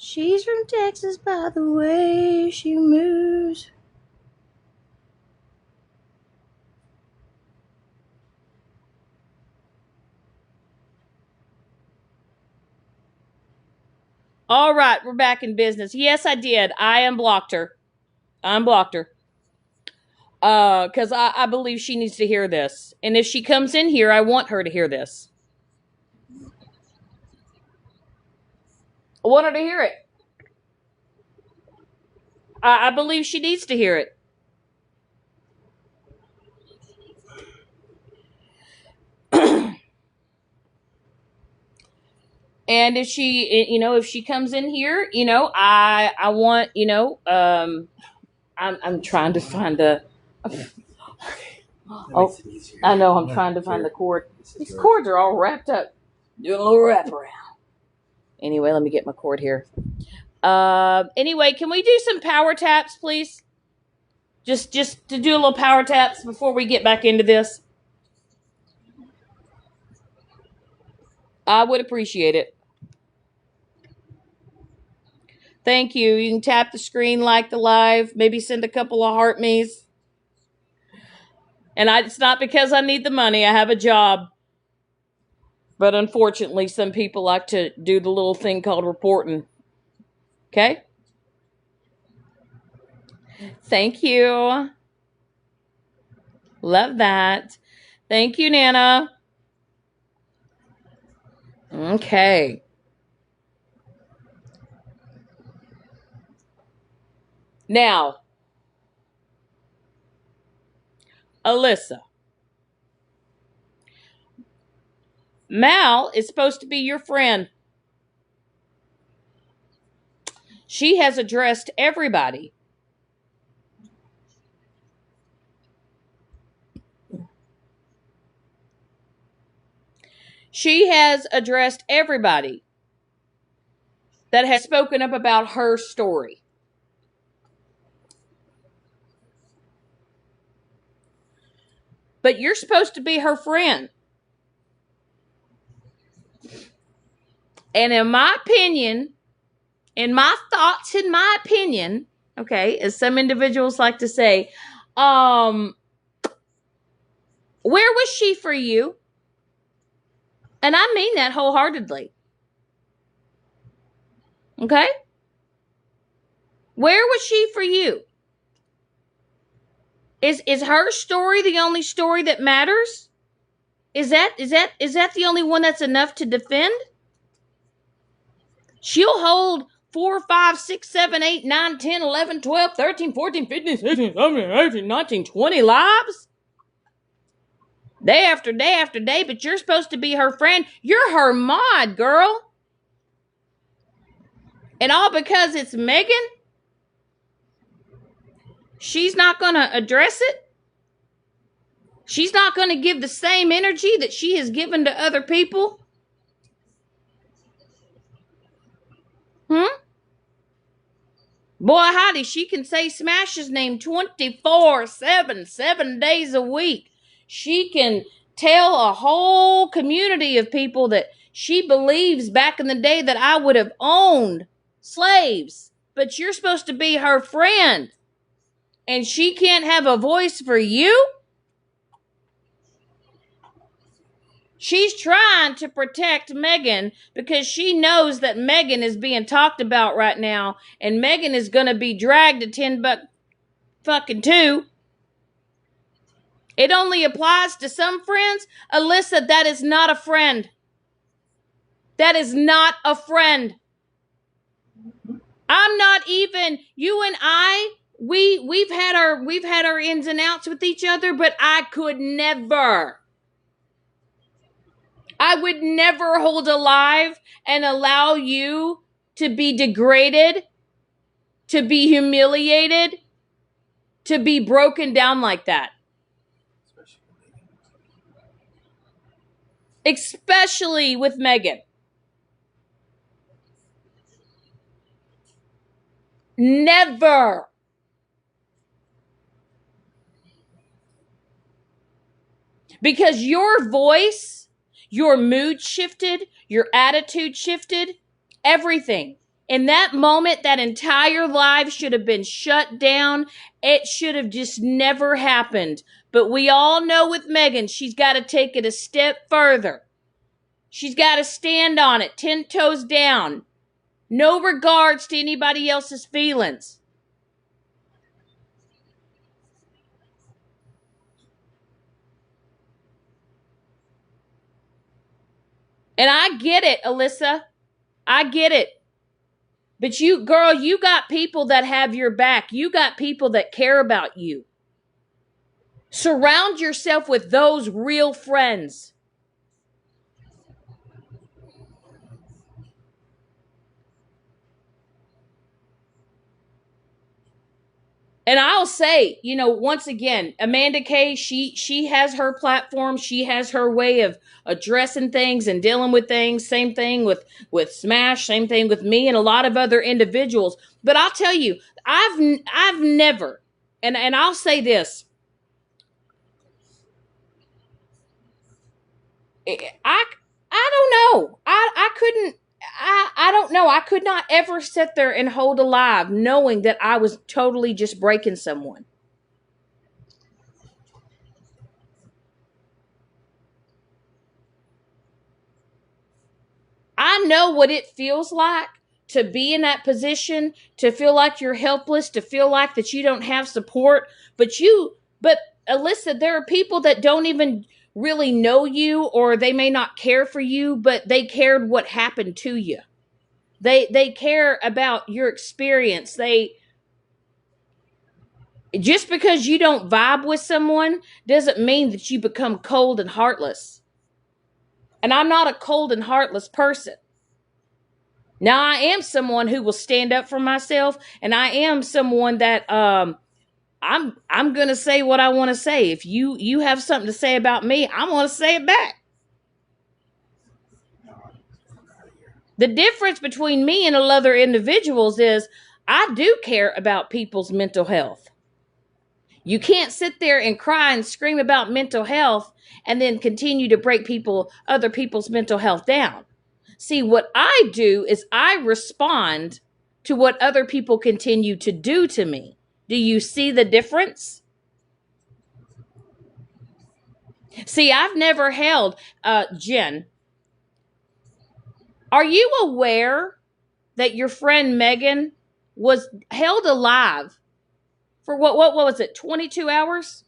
She's from Texas by the way she moves. All right, we're back in business. Yes, I did. I unblocked her. Because I believe she needs to hear this. And if she comes in here, I want her to hear this. I want her to hear it. I believe she needs to hear it. And if she comes in here, I want, I'm trying to find the. Oh, I know. I'm trying to find the cord. These cords are all wrapped up. Doing a little wraparound. Anyway, let me get my cord here. Anyway, can we do some power taps, please? Just to do a little power taps before we get back into this. I would appreciate it. Thank you. You can tap the screen, like the live, maybe send a couple of heart me's. And it's not because I need the money. I have a job. But unfortunately, some people like to do the little thing called reporting. Okay? Thank you. Love that. Thank you, Nana. Okay. Now, Alyssa. Mal is supposed to be your friend. She has addressed everybody. She has addressed everybody that has spoken up about her story. But you're supposed to be her friend. And in my opinion, in my thoughts, in my opinion, okay, as some individuals like to say, where was she for you? And I mean that wholeheartedly. Okay? Where was she for you? Is her story the only story that matters? Is that the only one that's enough to defend? She'll hold 4, 5, 6, 7, 8, 9, 10, 11, 12, 13, 14, 15, 16, 17, 18, 19, 20 lives. Day after day after day, but you're supposed to be her friend. You're her mod, girl. And all because it's Megan? She's not going to address it? She's not going to give the same energy that she has given to other people? Boy, howdy, she can say Smash's name 24/7, 7 days a week. She can tell a whole community of people that she believes back in the day that I would have owned slaves. But you're supposed to be her friend. And she can't have a voice for you? She's trying to protect Megan because she knows that Megan is being talked about right now, and Megan is going to be dragged to $10 It only applies to some friends. Alyssa, that is not a friend. That is not a friend. I'm not even, you and I, we've had our ins and outs with each other, but I would never hold a live and allow you to be degraded, to be humiliated, to be broken down like that. Especially with Megan. Never. Because your voice, your mood shifted, your attitude shifted, everything. In that moment, that entire live should have been shut down. It should have just never happened. But we all know with Megan, she's got to take it a step further. She's got to stand on it, 10 toes down. No regards to anybody else's feelings. And I get it, Alyssa. I get it. But you, girl, you got people that have your back. You got people that care about you. Surround yourself with those real friends. And I'll say, once again, Amanda Kay, she has her platform. She has her way of addressing things and dealing with things. Same thing with Smash. Same thing with me and a lot of other individuals. But I'll tell you, I've never, and I'll say this, I I don't know. I couldn't. I don't know. I could not ever sit there and hold alive knowing that I was totally just breaking someone. I know what it feels like to be in that position, to feel like you're helpless, to feel like that you don't have support. But Alyssa, there are people that don't even really know you, or they may not care for you, but they cared what happened to you. They care about your experience. They Just because you don't vibe with someone doesn't mean that you become cold and heartless. And I'm not a cold and heartless person. Now I am someone who will stand up for myself, and I am someone that I'm gonna say what I want to say. If you have something to say about me, I'm gonna say it back. The difference between me and other individuals is I do care about people's mental health. You can't sit there and cry and scream about mental health and then continue to break other people's mental health down. See, what I do is I respond to what other people continue to do to me. Do you see the difference? See, I've never held, Jen, are you aware that your friend Megan was held alive for what was it, 22 hours?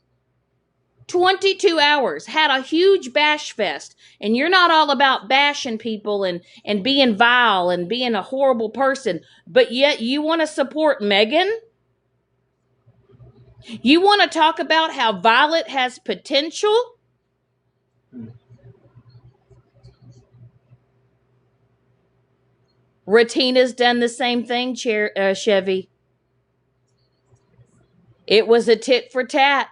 22 hours, had a huge bash fest. And you're not all about bashing people and being vile and being a horrible person, but yet you want to support Megan? You want to talk about how Violet has potential? Ratina's done the same thing, Chevy. It was a tit for tat.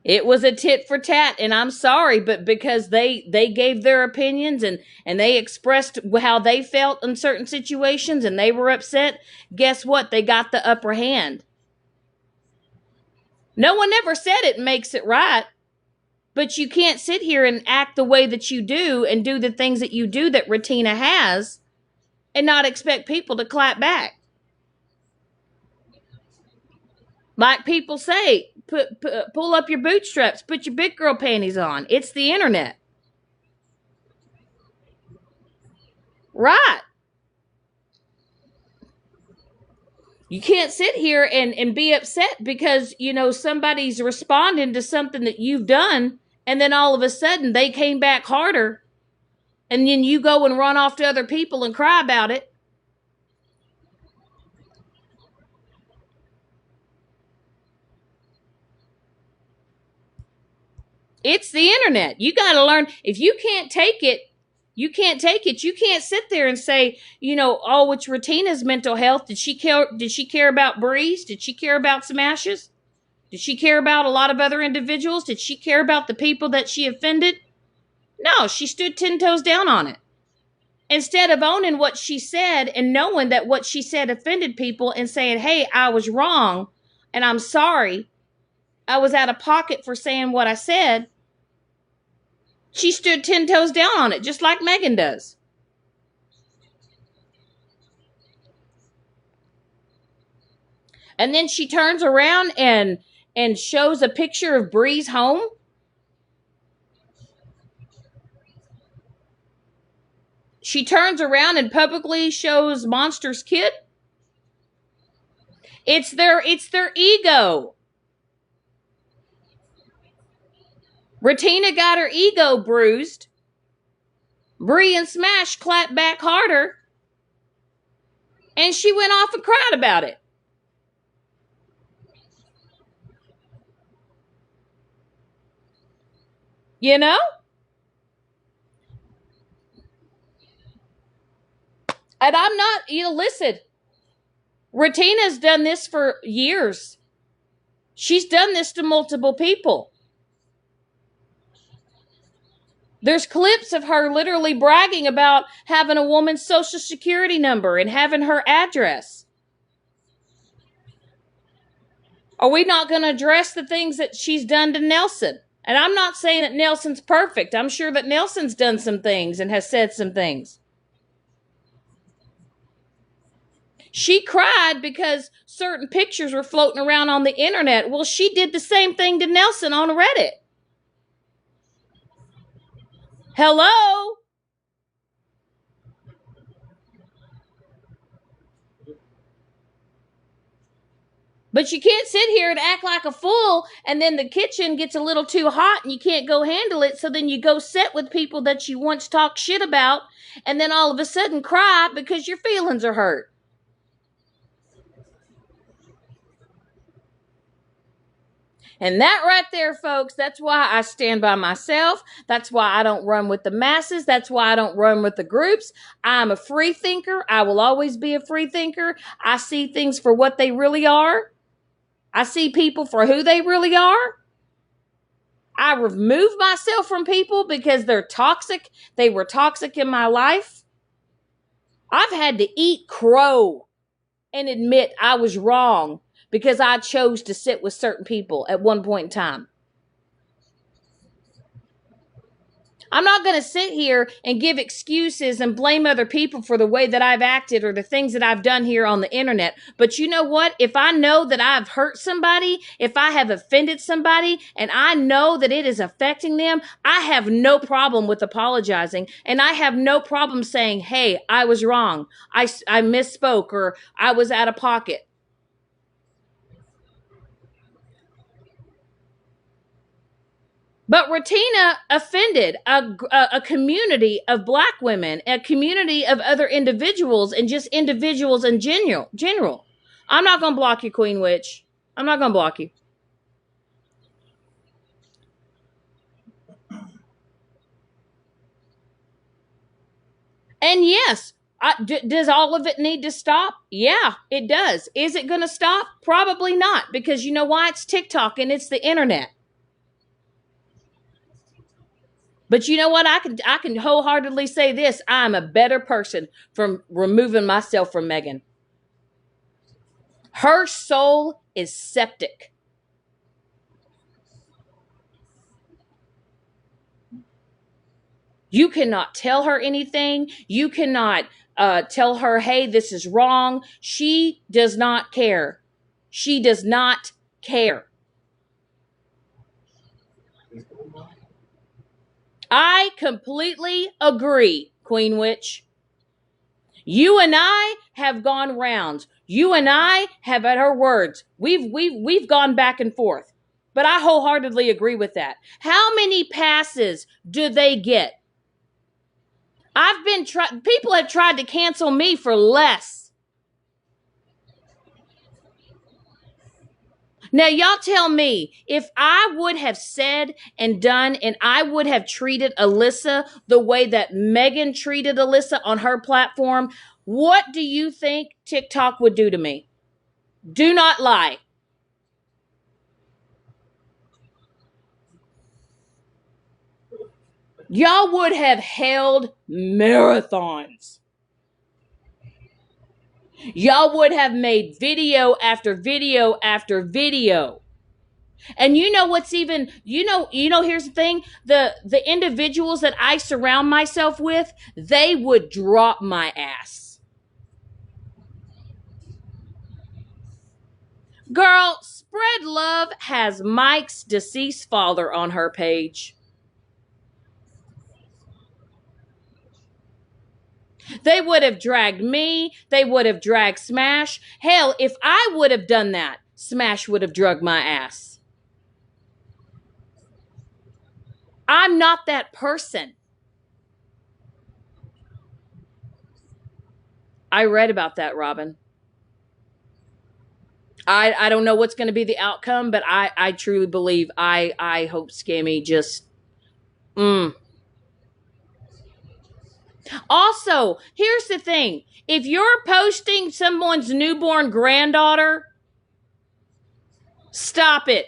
It was a tit for tat, and I'm sorry, but because they gave their opinions and they expressed how they felt in certain situations and they were upset, guess what? They got the upper hand. No one ever said it makes it right, but you can't sit here and act the way that you do and do the things that you do that Ratina has and not expect people to clap back. Like people say, pull up your bootstraps, put your big girl panties on. It's the internet. Right. You can't sit here and be upset because, somebody's responding to something that you've done, and then all of a sudden they came back harder, and then you go and run off to other people and cry about it. It's the internet. You got to learn. If you can't take it, you can't take it. You can't sit there and say, oh, it's Ratina's mental health. Did she care? Did she care about Breeze? Did she care about Smashes? Did she care about a lot of other individuals? Did she care about the people that she offended? No, she stood 10 toes down on it. Instead of owning what she said and knowing that what she said offended people and saying, hey, I was wrong and I'm sorry. I was out of pocket for saying what I said. She stood 10 toes down on it, just like Megan does. And then she turns around and shows a picture of Bree's home. She turns around and publicly shows Monster's kid. It's their ego. Ratina got her ego bruised. Bree and Smash clapped back harder. And she went off and cried about it. You know? And I'm not, listen, Ratina's done this for years. She's done this to multiple people. There's clips of her literally bragging about having a woman's social security number and having her address. Are we not going to address the things that she's done to Nelson? And I'm not saying that Nelson's perfect. I'm sure that Nelson's done some things and has said some things. She cried because certain pictures were floating around on the internet. Well, she did the same thing to Nelson on Reddit. Hello? But you can't sit here and act like a fool, and then the kitchen gets a little too hot and you can't go handle it, so then you go sit with people that you once talked shit about, and then all of a sudden cry because your feelings are hurt. And that right there, folks, that's why I stand by myself. That's why I don't run with the masses. That's why I don't run with the groups. I'm a free thinker. I will always be a free thinker. I see things for what they really are. I see people for who they really are. I remove myself from people because they're toxic. They were toxic in my life. I've had to eat crow and admit I was wrong because I chose to sit with certain people at one point in time. I'm not going to sit here and give excuses and blame other people for the way that I've acted or the things that I've done here on the internet. But you know what? If I know that I've hurt somebody, if I have offended somebody, and I know that it is affecting them, I have no problem with apologizing. And I have no problem saying, hey, I was wrong. I misspoke, or I was out of pocket. But Ratina offended a community of black women, a community of other individuals, and just individuals in general. I'm not going to block you, Queen Witch. I'm not going to block you. And yes, does all of it need to stop? Yeah, it does. Is it going to stop? Probably not, because you know why? It's TikTok and it's the internet. But you know what? I can wholeheartedly say this. I'm a better person from removing myself from Megan. Her soul is septic. You cannot tell her anything. You cannot tell her, hey, this is wrong. She does not care. She does not care. I completely agree, Queen Witch. You and I have gone rounds. You and I have had our words. We've gone back and forth. But I wholeheartedly agree with that. How many passes do they get? People have tried to cancel me for less. Now, y'all tell me, if I would have said and done and I would have treated Alyssa the way that Megan treated Alyssa on her platform, what do you think TikTok would do to me? Do not lie. Y'all would have held marathons. Y'all would have made video after video after video. And you know what's even, here's the thing. The individuals that I surround myself with, they would drop my ass. Girl, Spread Love has Mike's deceased father on her page. They would have dragged me. They would have dragged Smash. Hell, if I would have done that, Smash would have drugged my ass. I'm not that person. I read about that, Robin. I don't know what's going to be the outcome, but I truly believe I hope Scammy just. Also, here's the thing. If you're posting someone's newborn granddaughter, stop it.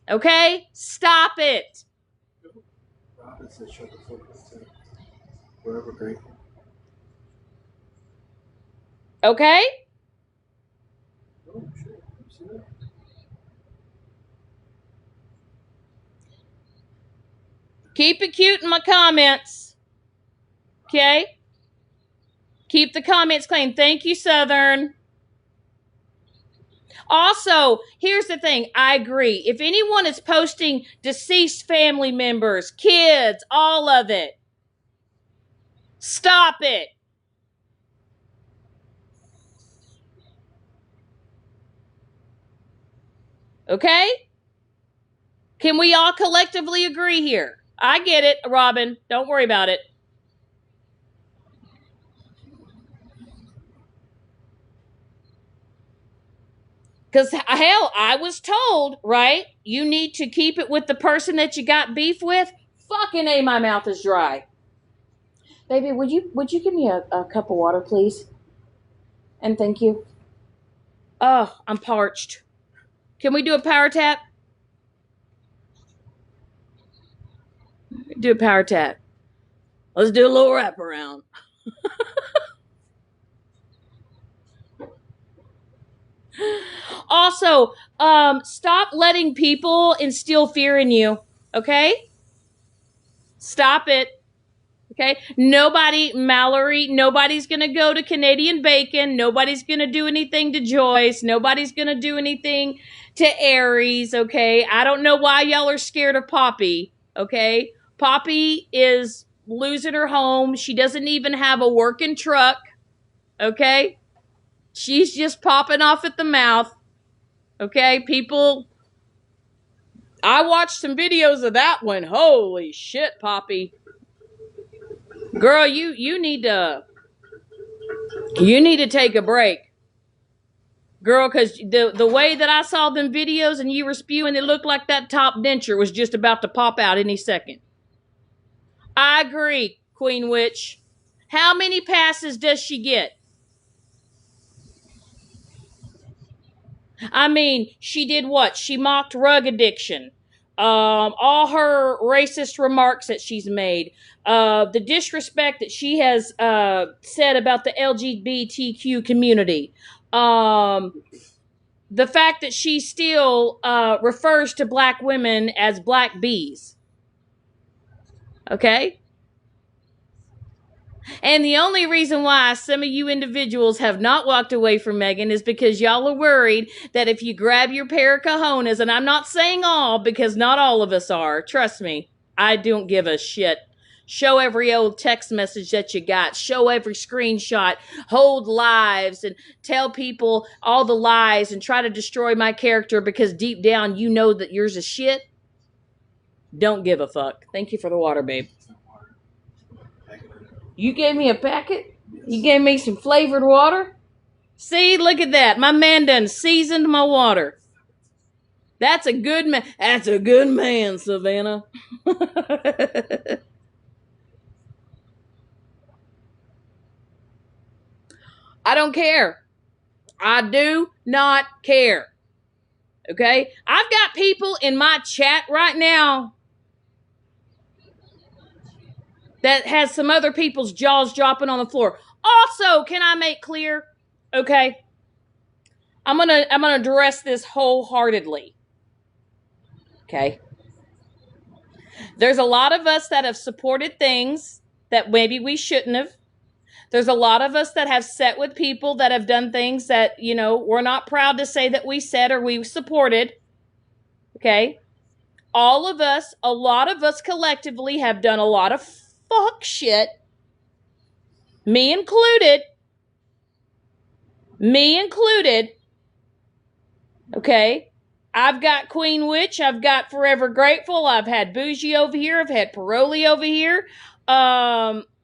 Okay? Stop it. Robin said shut the fuck up too. Forever grateful. Okay? Oh shit. You see that? Keep it cute in my comments. Okay? Keep the comments clean. Thank you, Southern. Also, here's the thing. I agree. If anyone is posting deceased family members, kids, all of it, stop it. Okay? Can we all collectively agree here? I get it, Robin. Don't worry about it. Because, hell, I was told, right? You need to keep it with the person that you got beef with. Fucking A, my mouth is dry. Baby, would you give me a cup of water, please? And thank you. Oh, I'm parched. Can we do a power tap? Do a power tap. Let's do a little wraparound. Also, stop letting people instill fear in you. Okay? Stop it. Okay? Nobody, Mallory, nobody's going to go to Canadian Bacon. Nobody's going to do anything to Joyce. Nobody's going to do anything to Aries. Okay? I don't know why y'all are scared of Poppy. Okay? Poppy is losing her home. She doesn't even have a working truck. Okay? She's just popping off at the mouth. Okay? People, I watched some videos of that one. Holy shit, Poppy. Girl, you need to take a break. Girl, because the way that I saw them videos and you were spewing, it looked like that top denture was just about to pop out any second. I agree, Queen Witch. How many passes does she get? I mean, she did what? She mocked rug addiction. All her racist remarks that she's made, the disrespect that she has said about the LGBTQ community, the fact that she still refers to black women as black bees. Okay? And the only reason why some of you individuals have not walked away from Megan is because y'all are worried that if you grab your pair of cojones, and I'm not saying all because not all of us are, trust me, I don't give a shit. Show every old text message that you got. Show every screenshot. Hold lives and tell people all the lies and try to destroy my character because deep down you know that yours is shit. Don't give a fuck. Thank you for the water, babe. You gave me a packet? You gave me some flavored water? See, look at that. My man done seasoned my water. That's a good man. That's a good man, Savannah. I don't care. I do not care. Okay? I've got people in my chat right now that has some other people's jaws dropping on the floor. Also, can I make clear? Okay. I'm gonna address this wholeheartedly. Okay. There's a lot of us that have supported things that maybe we shouldn't have. There's a lot of us that have sat with people that have done things that, we're not proud to say that we said or we supported. Okay. All of us, a lot of us collectively have done a lot of fuck shit. Me included. Okay. I've got Queen Witch. I've got Forever Grateful. I've had Bougie over here. I've had Paroli over here.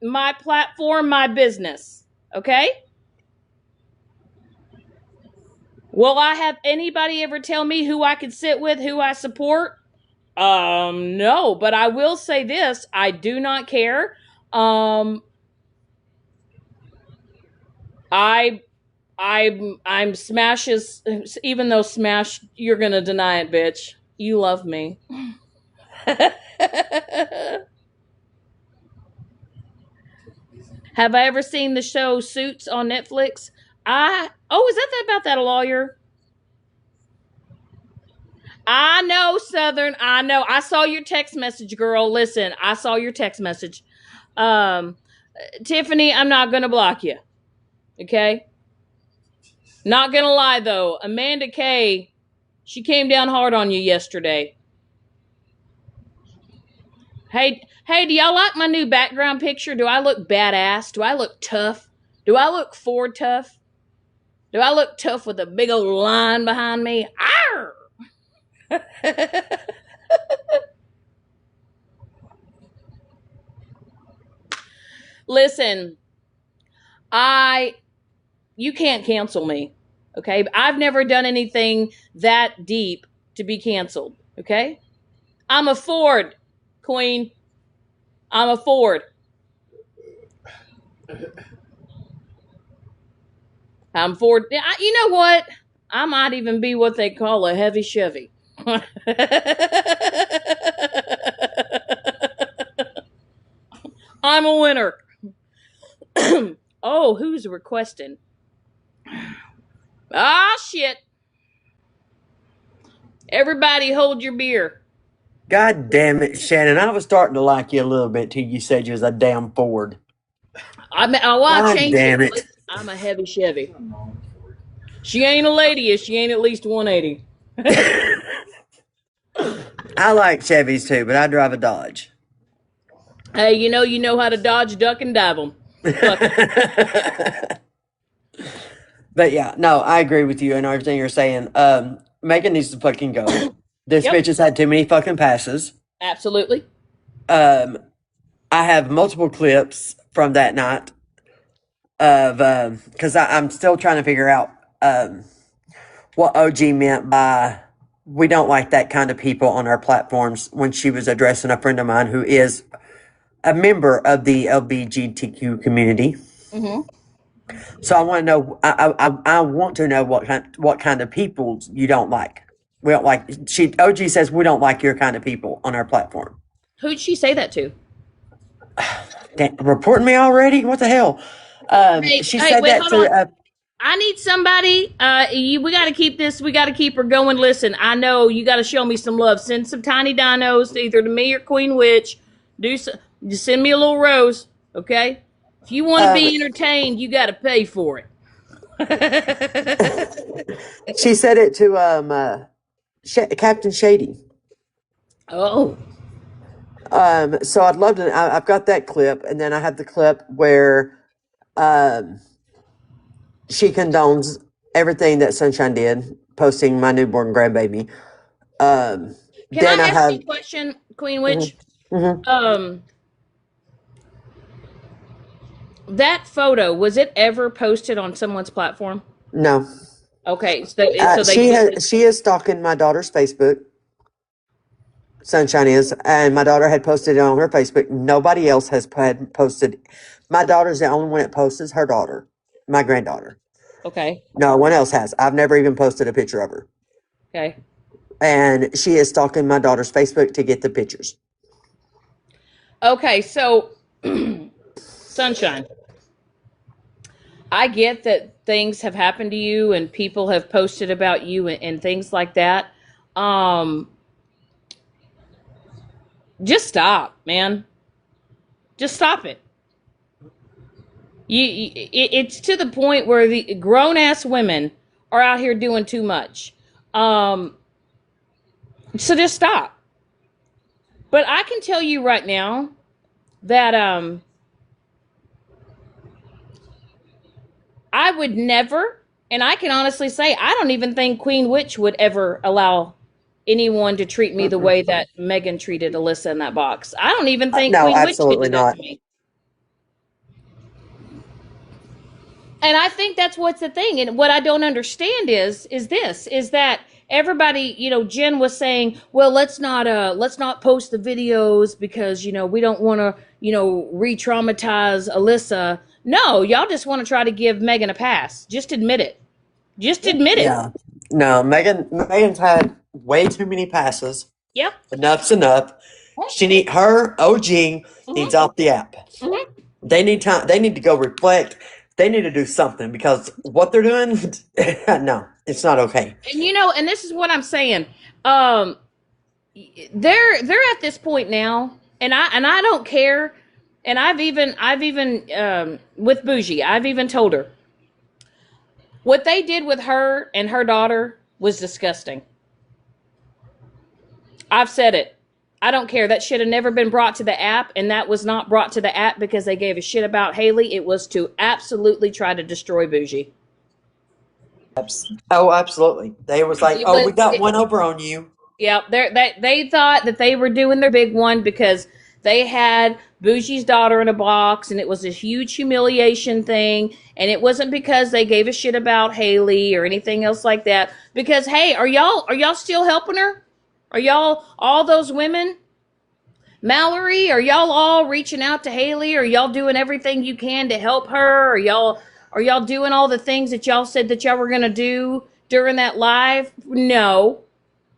My platform, my business. Okay. Will I have anybody ever tell me who I can sit with, who I support? No, but I will say this. I do not care. I'm Smash's, even though Smash, you're gonna deny it, bitch. You love me. Have I ever seen the show Suits on Netflix? Is that about that lawyer? I know, Southern. I know. I saw your text message, girl. Listen, I saw your text message. Tiffany, I'm not gonna block you. Okay? Not gonna lie though, Amanda Kay, she came down hard on you yesterday. Hey, do y'all like my new background picture? Do I look badass? Do I look tough? Do I look Ford tough? Do I look tough with a big old line behind me? Arr! Listen, you can't cancel me. Okay? I've never done anything that deep to be canceled. Okay? I'm a Ford, Queen. I'm a Ford. I'm Ford. You know what? I might even be what they call a heavy Chevy. I'm a winner. Oh, who's requesting? Ah, shit. Everybody hold your beer. God damn it, Shannon. I was starting to like you a little bit till you said you was a damn Ford. I God changed damn it. it. I'm a heavy Chevy. She ain't a lady if she ain't at least 180. I like Chevys too, but I drive a Dodge. Hey, you know how to dodge, duck, and dive them. Fuck it. But yeah, no, I agree with you and everything you're saying. Megan needs to fucking go. This Yep, bitch has had too many fucking passes. absolutely. Um, I have multiple clips from that night of because I'm still trying to figure out what OG meant by we don't like that kind of people on our platforms when she was addressing a friend of mine who is a member of the LGBTQ community. Mm-hmm. So I want to know. I want to know what kind of people you don't like. We don't like. She OG says we don't like your kind of people on our platform. Who'd she say that to? Damn, reporting me already? What the hell? She Hey, said wait, that hold on. to. I need somebody. We got to keep this. We got to keep her going. Listen, I know you got to show me some love. Send some tiny dinos either to me or Queen Witch. Just send me a little rose, okay? If you want to Um, be entertained, you got to pay for it. she said it to Captain Shady. Oh, So I'd love to. I've got that clip, and then I have the clip where um, she condones everything that Sunshine did, posting my newborn grandbaby. can I Then I ask you have. a question, Queen Mhm, Witch? mhm. Um, that photo, was it ever posted on someone's platform? No, Okay, so they she just has. She is stalking my daughter's Facebook. Sunshine is, and my daughter had posted it on her Facebook. Nobody else has had posted. My daughter's the only one that posts. Her daughter, my granddaughter. okay, No one else has. I've never even posted a picture of her. okay. And she is stalking my daughter's Facebook to get the pictures. Okay, so Sunshine, I get that things have happened to you and people have posted about you and things like that. Um, just stop, man. Just stop it. It's to the point where the grown ass women are out here doing too much. So just stop. But I can tell you right now that I would never, and I can honestly say I don't even think Queen Witch would ever allow anyone to treat me the way that Megan treated Alyssa in that box. I don't even think No, Queen Witch could absolutely do that not. to me. And I think that's what's the thing. And what I don't understand is that everybody, Jen was saying, well, let's not post the videos because, we don't want to, re-traumatize Alyssa. No, y'all just want to try to give Megan a pass. Just admit it. Just admit it. Yeah. No, Megan's had way too many passes. Yep. Enough's enough. Her OG needs off the app. Mhm. They need time. They need to go reflect. They need to do something because what they're doing, no, it's not okay. And this is what I'm saying. They're at this point now, and I don't care. And I've even with Bougie, I've even told her what they did with her and her daughter was disgusting. I've said it. I don't care. That should have never been brought to the app, and that was not brought to the app because they gave a shit about Haley. It was to absolutely try to destroy Bougie. Oh, absolutely. They was like, oh, we got one over on you. Yeah, they thought that they were doing their big one because they had Bougie's daughter in a box, and it was a huge humiliation thing. And it wasn't because they gave a shit about Haley or anything else like that. Because hey, are y'all still helping her? Are y'all, all those women? Mallory, are y'all all reaching out to Haley? Are y'all doing everything you can to help her? Are y'all doing all the things that y'all said that y'all were gonna do during that live? No,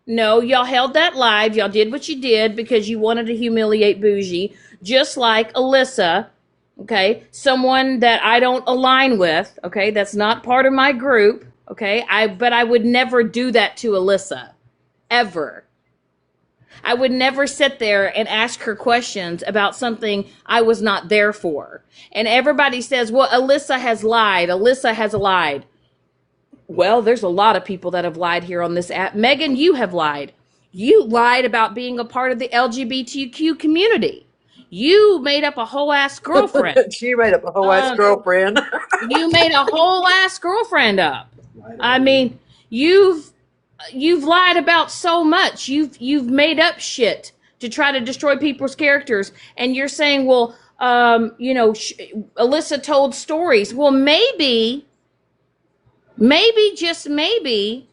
y'all held that live. Y'all did what you did because you wanted to humiliate Bougie, just like Alyssa. Okay, someone that I don't align with. Okay, that's not part of my group. Okay, but I would never do that to Alyssa, ever. I would never sit there and ask her questions about something I was not there for. And everybody says, well, Alyssa has lied. Alyssa has lied. Well, there's a lot of people that have lied here on this app. Megan, you have lied. You lied about being a part of the LGBTQ community. You made up a whole ass girlfriend. She made up a whole ass girlfriend. You made a whole ass girlfriend up. I mean, you've lied about so much. You've made up shit to try to destroy people's characters, and you're saying, well, Alyssa told stories. Well, maybe, just maybe,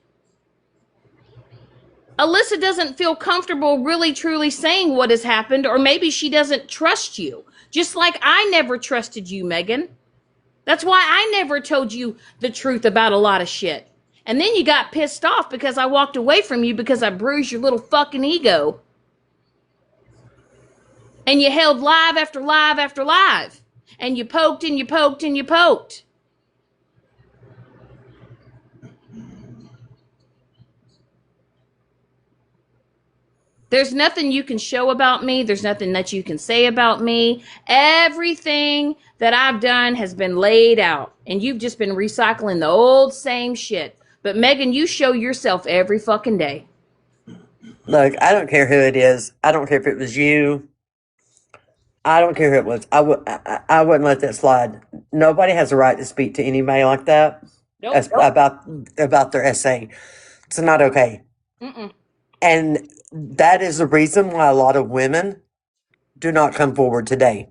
Alyssa doesn't feel comfortable really truly saying what has happened, or maybe she doesn't trust you. Just like I never trusted you, Megan. That's why I never told you the truth about a lot of shit. And then you got pissed off because I walked away from you because I bruised your little fucking ego. And you held live after live after live. And you poked and you poked and you poked. There's nothing you can show about me. There's nothing that you can say about me. Everything that I've done has been laid out. And you've just been recycling the old same shit. But Megan, you show yourself every fucking day. Look, I don't care who it is. I don't care if it was you. I don't care who it was. I wouldn't let that slide. Nobody has a right to speak to anybody like that. Nope. About their essay. It's not okay. Mm-mm. And that is the reason why a lot of women do not come forward today.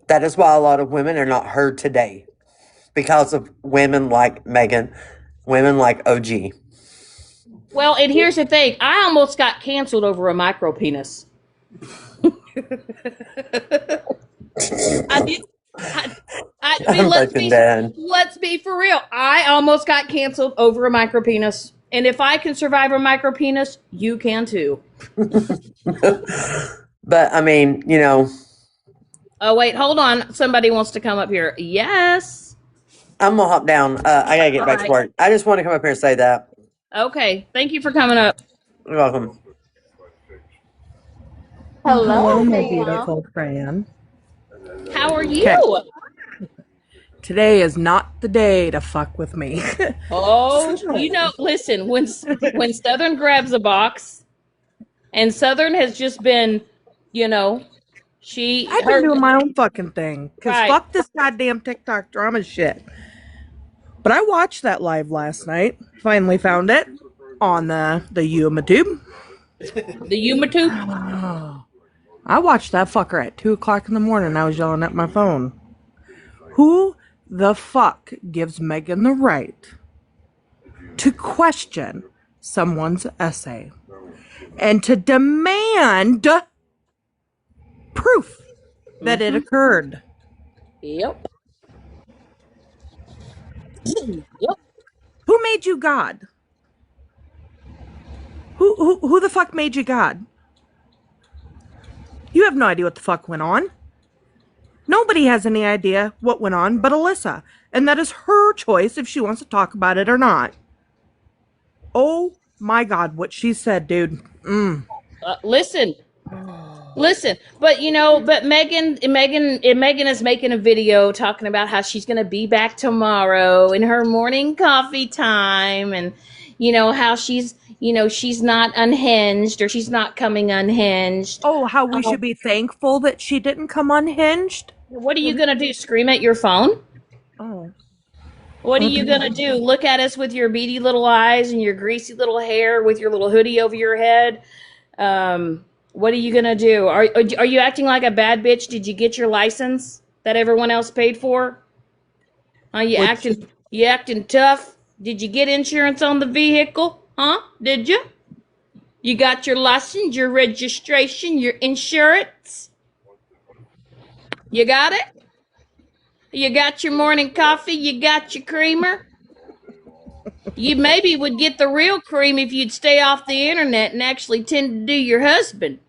That is why a lot of women are not heard today. Because of women like Megan, women like OG. Well, and here's the thing. I almost got canceled over a micro penis. I mean, let's be for real. I almost got canceled over a micro penis. And if I can survive a micro penis, you can too. But, I mean, Oh, wait, hold on. Somebody wants to come up here. Yes. I'm going to hop down. I got to get back to work. I just want to come up here and say that. Okay. Thank you for coming up. You're welcome. Hello, my beautiful friend. How are you? Today is not the day to fuck with me. Oh, listen, when Southern grabs a box, and Southern has just been, you know, she I've been her doing my own fucking thing. Cause right. fuck this goddamn TikTok drama shit. But I watched that live last night. Finally found it on the YouTube. The YouTube. I watched that fucker at 2 o'clock in the morning. I was yelling at my phone. Who the fuck gives Megan the right to question someone's essay and to demand proof that it occurred? Yep. Yep. Who made you God? Who the fuck made you God? You have no idea what the fuck went on. Nobody has any idea what went on but Alyssa. And that is her choice if she wants to talk about it or not. Oh my God, what she said, dude. Listen, but Megan is making a video talking about how she's gonna be back tomorrow in her morning coffee time, and how she's not unhinged, or she's not coming unhinged. Oh, how we should be thankful that she didn't come unhinged. What are you gonna do? Scream at your phone? Oh. What are you gonna do? Look at us with your beady little eyes and your greasy little hair with your little hoodie over your head? What are you gonna do? Are you acting like a bad bitch? Did you get your license that everyone else paid for? Are you acting tough? Did you get insurance on the vehicle? Huh? Did you? You got your license, your registration, your insurance? You got it? You got your morning coffee? You got your creamer? You maybe would get the real cream if you'd stay off the internet and actually tend to do your husband.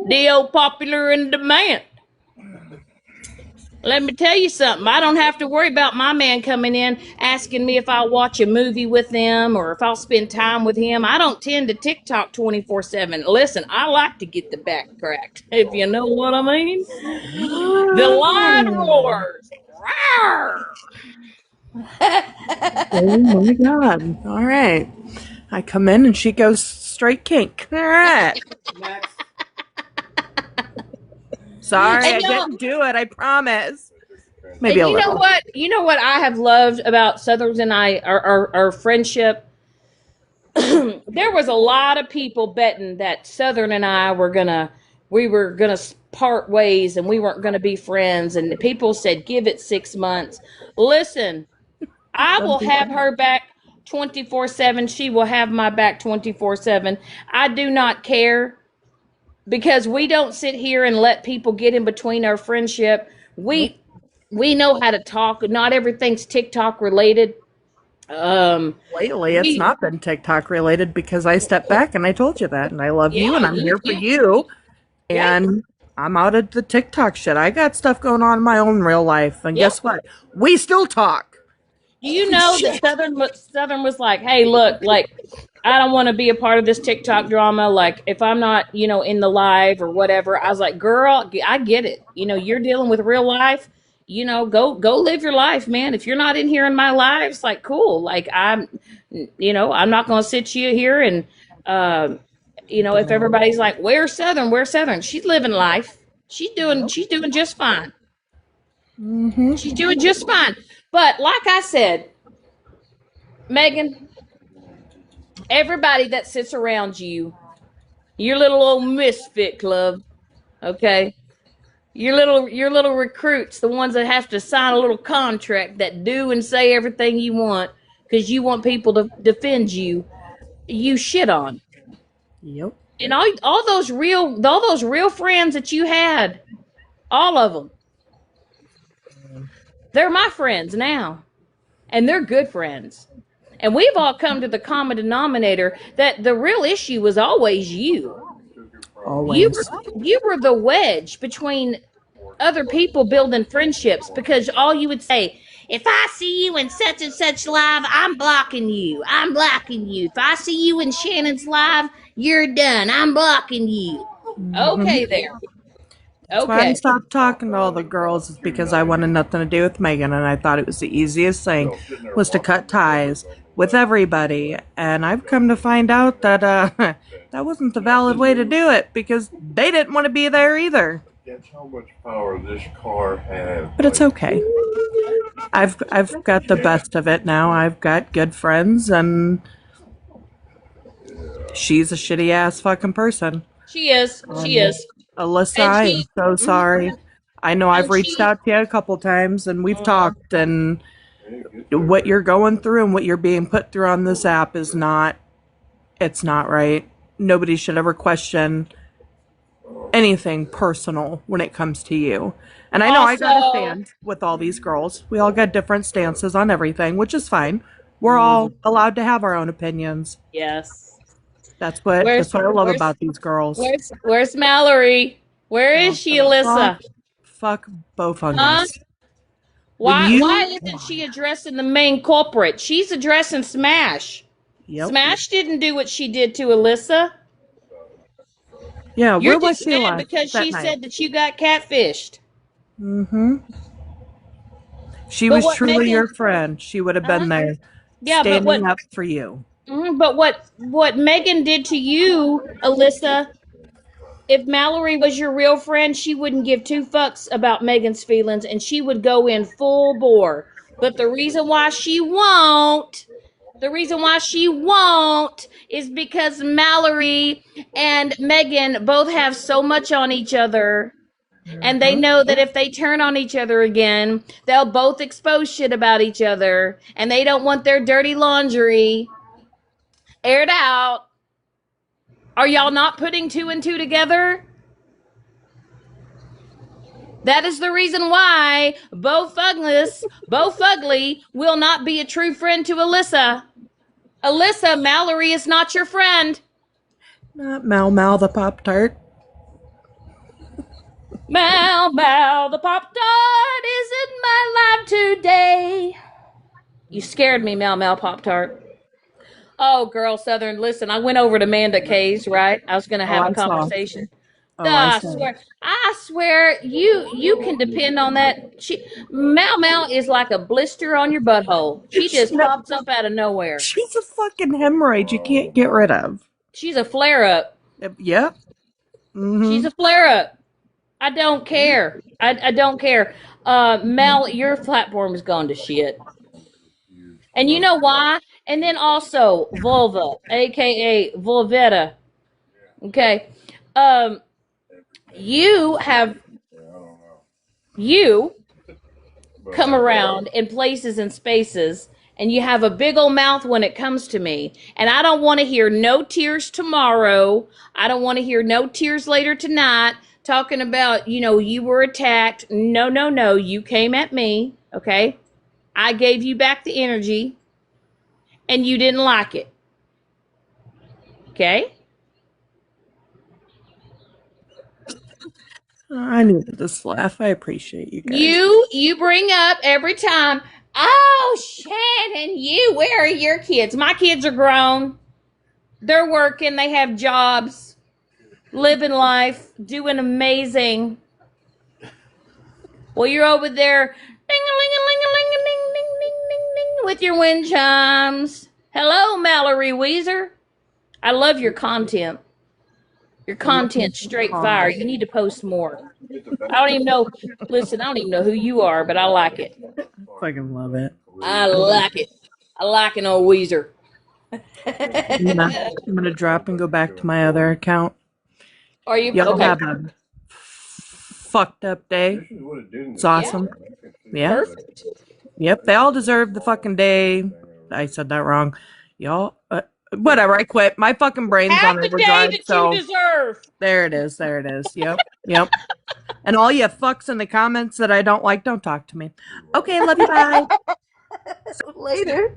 The old popular in demand. Let me tell you something. I don't have to worry about my man coming in asking me if I'll watch a movie with them or if I'll spend time with him. I don't tend to TikTok 24/7. Listen, I like to get the back cracked, if you know what I mean. The line roars. Rawr! Oh my God. All right. I come in and she goes straight kink. All right. Next. Sorry, I And didn't do it. I promise. Maybe and a you know little. what? You know what I have loved about Southern's and I, our friendship? There was a lot of people betting that Southern and I we were gonna part ways and we weren't gonna be friends. And people said, give it 6 months. Listen, I will have her back 24/7. She will have my back 24/7. I do not care, because we don't sit here and let people get in between our friendship. Nope. We know how to talk. Not everything's TikTok related. Lately, it's We not been TikTok related because I stepped back and I told you that. And I love you Yeah, and I'm here for you. yeah, And I'm out of the TikTok shit. I got stuff going on in my own real life. And yeah. guess what? We still talk. Do you know that Southern was like, hey, look, like, I don't want to be a part of this TikTok drama. Like, if I'm not, in the live or whatever, I was like, girl, I get it. You're dealing with real life. Go live your life, man. If you're not in here in my life, it's like, cool. Like, I'm not going to sit you here and, if everybody's like, where's Southern? Where's Southern? She's living life. She's doing just fine. She's doing just fine. But like I said, Megan, everybody that sits around you, your little old misfit club, okay? Your little recruits, the ones that have to sign a little contract that do and say everything you want because you want people to defend you, you shit on. Yep. And all those real friends that you had, all of them, they're my friends now. And they're good friends. And we've all come to the common denominator that the real issue was always you. You Always. you were the wedge between other people building friendships, because all you would say, if I see you in such and such live, I'm blocking you. I'm blocking you. If I see you in Shannon's live, you're done. I'm blocking you. Okay, there. That's why I Okay. stopped talking to all the girls, is because I wanted nothing to do with Megan, and I thought it was the easiest thing was to cut ties with everybody. And I've come to find out that that wasn't the valid way to do it, because they didn't want to be there either. That's how much power this car has. But it's okay. I've got the best of it now. I've got good friends, and she's a shitty ass fucking person. She is. She is. Alyssa, And I she am so mhm, sorry. I know I've and reached she out to you a couple times and we've mhm. talked, and what you're going through and what you're being put through on this app is not, it's not right. Nobody should ever question anything personal when it comes to you. And I know I got to Also, stand with all these girls. We all got different stances on everything, which is fine. We're all mhm, allowed to have our own opinions. yes. That's Where's what I love where's about these girls. where's Mallory? Where is Oh, she, fuck, Alyssa? fuck both on Huh? this. When Why you, isn't she addressing the main culprit? She's addressing Smash. yep, Smash didn't do what she did to Alyssa. yeah, You're where was just she mad last because that she night? said that you got catfished. Mm-hmm. She But was what truly Megan? your friend. She would have Uh-huh. been there, Yeah, but standing up for you. what Megan did to you, Alyssa? If Mallory was your real friend, she wouldn't give two fucks about Megan's feelings, and she would go in full bore. But the reason why she won't is because Mallory and Megan both have so much on each other. And they Mm-hmm. know that if they turn on each other again, they'll both expose shit about each other. And they don't want their dirty laundry aired out. Are y'all not putting two and two together? That is the reason why Bo Fugly will not be a true friend to Alyssa. Alyssa, Mallory is not your friend. Not Mal Mal the Pop Tart. Mal, the Pop Tart is in my life today. You scared me, Mal, Pop Tart. Oh, girl, Southern, listen, I went over to Amanda Kay's, right? I was going to Oh, have a I saw. conversation. Oh, I I saw. swear, you can depend on that. Mal is like a blister on your butthole. She just No, pops up out of nowhere. she's a fucking hemorrhoid you can't get rid of. She's a flare up. Yep. She's Mm-hmm. a flare up. I don't care. I don't care. Mel, your platform has gone to shit. And you know why? And then also vulva, aka vulvetta. Okay. Um, you have you come around in places and spaces and you have a big old mouth when it comes to me. And I don't want to hear no tears tomorrow. I don't want to hear no tears later tonight talking about, you were attacked. No, no, no. You came at me. Okay. I gave you back the energy and you didn't like it. Okay. I needed this laugh. I appreciate you guys. You bring up every time, oh, Shannon, where are your kids? My kids are grown. They're working, they have jobs, living life, doing amazing. Well, you're over there ding-a-ling-a-ling-a-ling-a-ding-ding-ding-ding-ding with your wind chimes. Hello, Mallory Weezer. I love your content. Your content's straight fire. You need to post more. I don't even know. Listen, I don't even know who you are, but I like it. Fucking love it. I like it. I like an old Weezer. I'm gonna drop and go back to my other account. Are you Y'all okay? have a fucked up day. It's Yeah, awesome. Yeah. perfect. Yep. They all deserve the fucking day. I said that wrong. Y'all, whatever. I quit. My fucking brain's Have on the day overdrive. that you So deserve. there it is. There it is. Yep. Yep. And all you fucks in the comments that I don't like, don't talk to me. Okay. Love you. Bye. Later.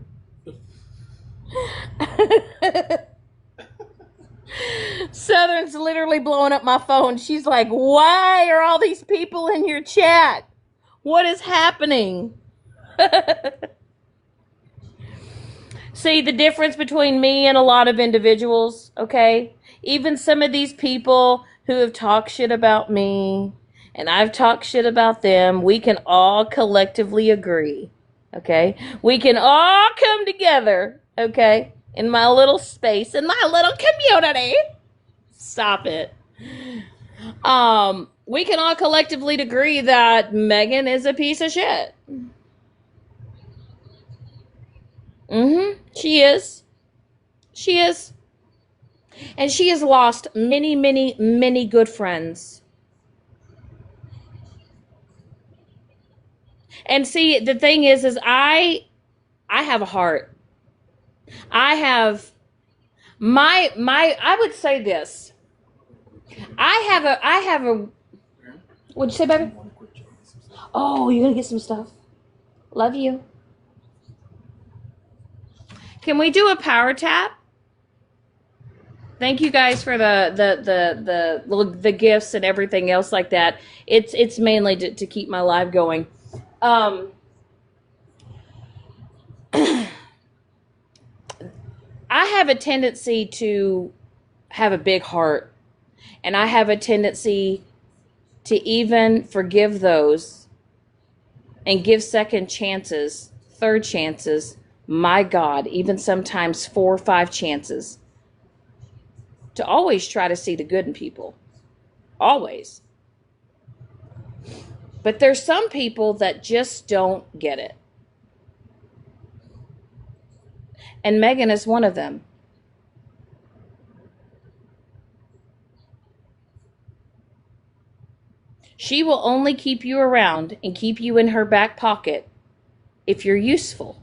Southern's literally blowing up my phone. She's like, why are all these people in your chat? What is happening? See the difference between me and a lot of individuals, okay? Even some of these people who have talked shit about me, and I've talked shit about them, we can all collectively agree, okay? We can all come together, okay? In my little space, in my little community. Stop it. We can all collectively agree that Megan is a piece of shit. She is. She is. And she has lost many, many, many good friends. And see, the thing is I have a heart. I have I would say this. I have a what'd you say, baby? Oh, you're gonna get some stuff. Love you. Can we do a power tap? Thank you guys for the gifts and everything else like that. It's mainly to keep my live going. I have a tendency to have a big heart, and I have a tendency to even forgive those and give second chances, third chances, my God, even sometimes 4 or 5 chances, to always try to see the good in people. Always. But there's some people that just don't get it. And Megan is one of them. She will only keep you around and keep you in her back pocket if you're useful.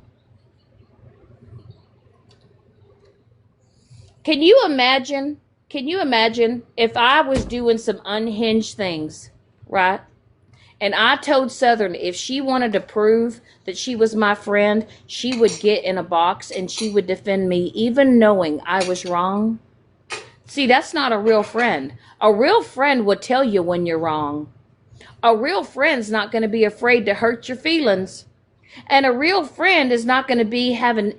Can you imagine if I was doing some unhinged things, right? And I told Southern if she wanted to prove that she was my friend, she would get in a box and she would defend me even knowing I was wrong. See, that's not a real friend. A real friend would tell you when you're wrong. A real friend's not going to be afraid to hurt your feelings. And a real friend is not going to be having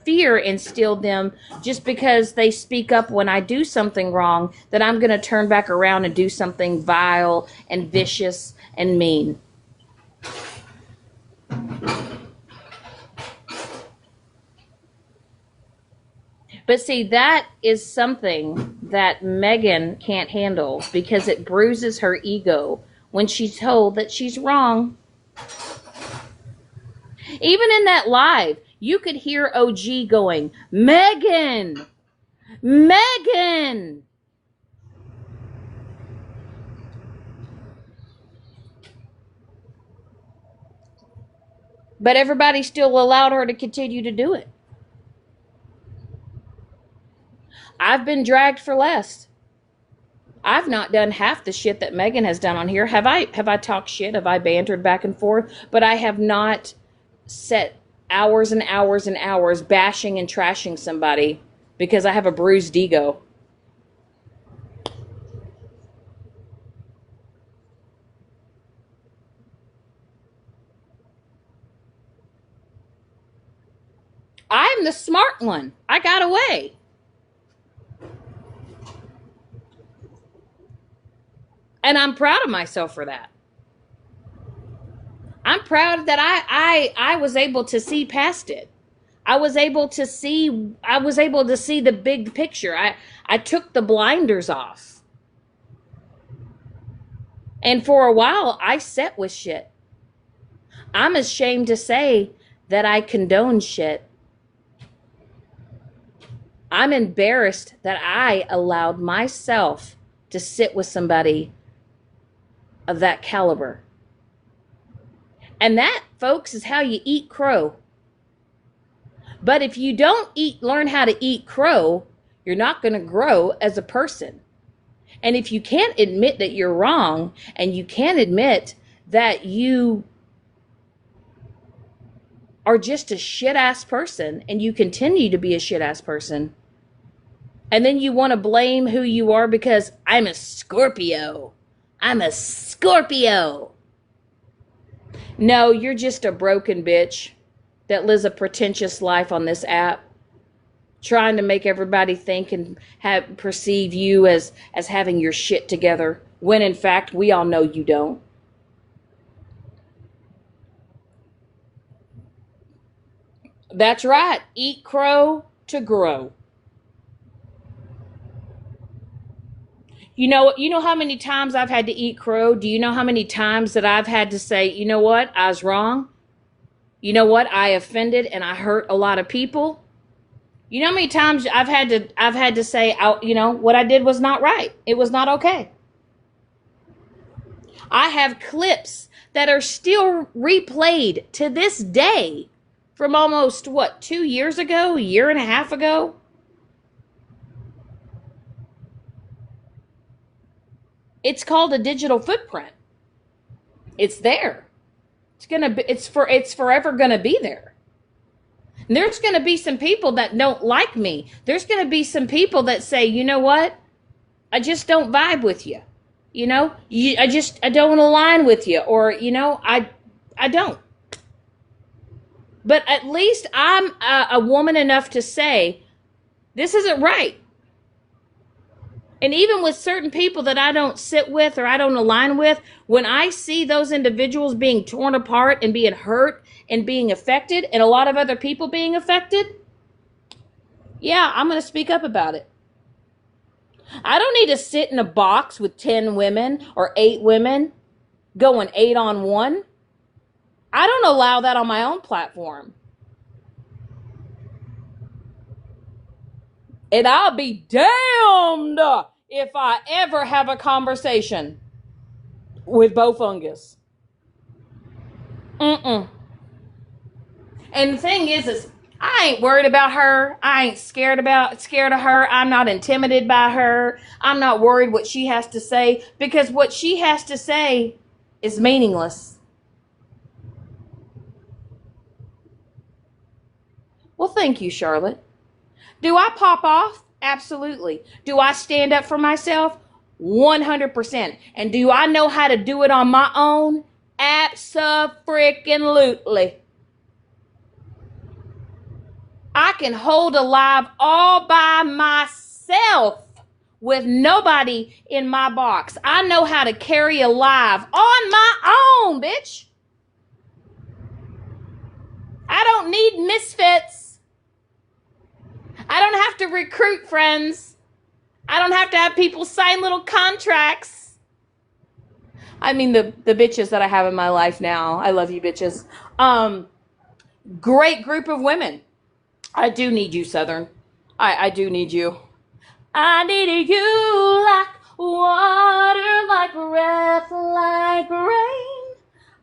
fear instilled them just because they speak up when I do something wrong, that I'm going to turn back around and do something vile and vicious and mean. But see, that is something that Megan can't handle because it bruises her ego when she's told that she's wrong. Even in that live, you could hear OG going, Megan! Megan! But everybody still allowed her to continue to do it. I've been dragged for less. I've not done half the shit that Megan has done on here. Have I talked shit? Have I bantered back and forth? But I have not set hours and hours and hours bashing and trashing somebody because I have a bruised ego. I'm the smart one. I got away. And I'm proud of myself for that. I'm proud that I was able to see past it. I was able to see the big picture. I took the blinders off. And for a while I sat with shit. I'm ashamed to say that I condone shit. I'm embarrassed that I allowed myself to sit with somebody of that caliber. And that, folks, is how you eat crow. But if you don't learn how to eat crow, you're not going to grow as a person. And if you can't admit that you're wrong, and you can't admit that you are just a shit-ass person, and you continue to be a shit-ass person, and then you want to blame who you are because I'm a Scorpio. I'm a Scorpio. No, you're just a broken bitch that lives a pretentious life on this app, trying to make everybody think and perceive you as having your shit together when in fact we all know you don't. That's right. Eat crow to grow. You know how many times I've had to eat crow? Do you know how many times that I've had to say, you know what, I was wrong? You know what, I offended and I hurt a lot of people? You know how many times I've had to say, you know, what I did was not right. It was not okay. I have clips that are still replayed to this day from almost, what, 2 years ago, a year and a half ago? It's called a digital footprint. It's there. It's forever gonna be there. And there's gonna be some people that don't like me. There's gonna be some people that say, you know what? I just don't vibe with you. You know, I don't align with you, or you know, I don't. But at least I'm a woman enough to say, this isn't right. And even with certain people that I don't sit with or I don't align with, when I see those individuals being torn apart and being hurt and being affected, and a lot of other people being affected, yeah, I'm going to speak up about it. I don't need to sit in a box with 10 women or 8 women going 8-on-1. I don't allow that on my own platform. And I'll be damned if I ever have a conversation with Bofungus. And the thing is I ain't worried about her. I ain't scared of her. I'm not intimidated by her. I'm not worried what she has to say, because what she has to say is meaningless. Well, thank you, Charlotte. Do I pop off? Absolutely. Do I stand up for myself? 100%. And do I know how to do it on my own? Abso-freaking-lutely. I can hold a live all by myself with nobody in my box. I know how to carry a live on my own, bitch. I don't need misfits. I don't have to recruit friends. I don't have to have people sign little contracts. I mean, the bitches that I have in my life now. I love you, bitches. Great group of women. I do need you, Southern. I do need you. I need you like water, like breath, like rain.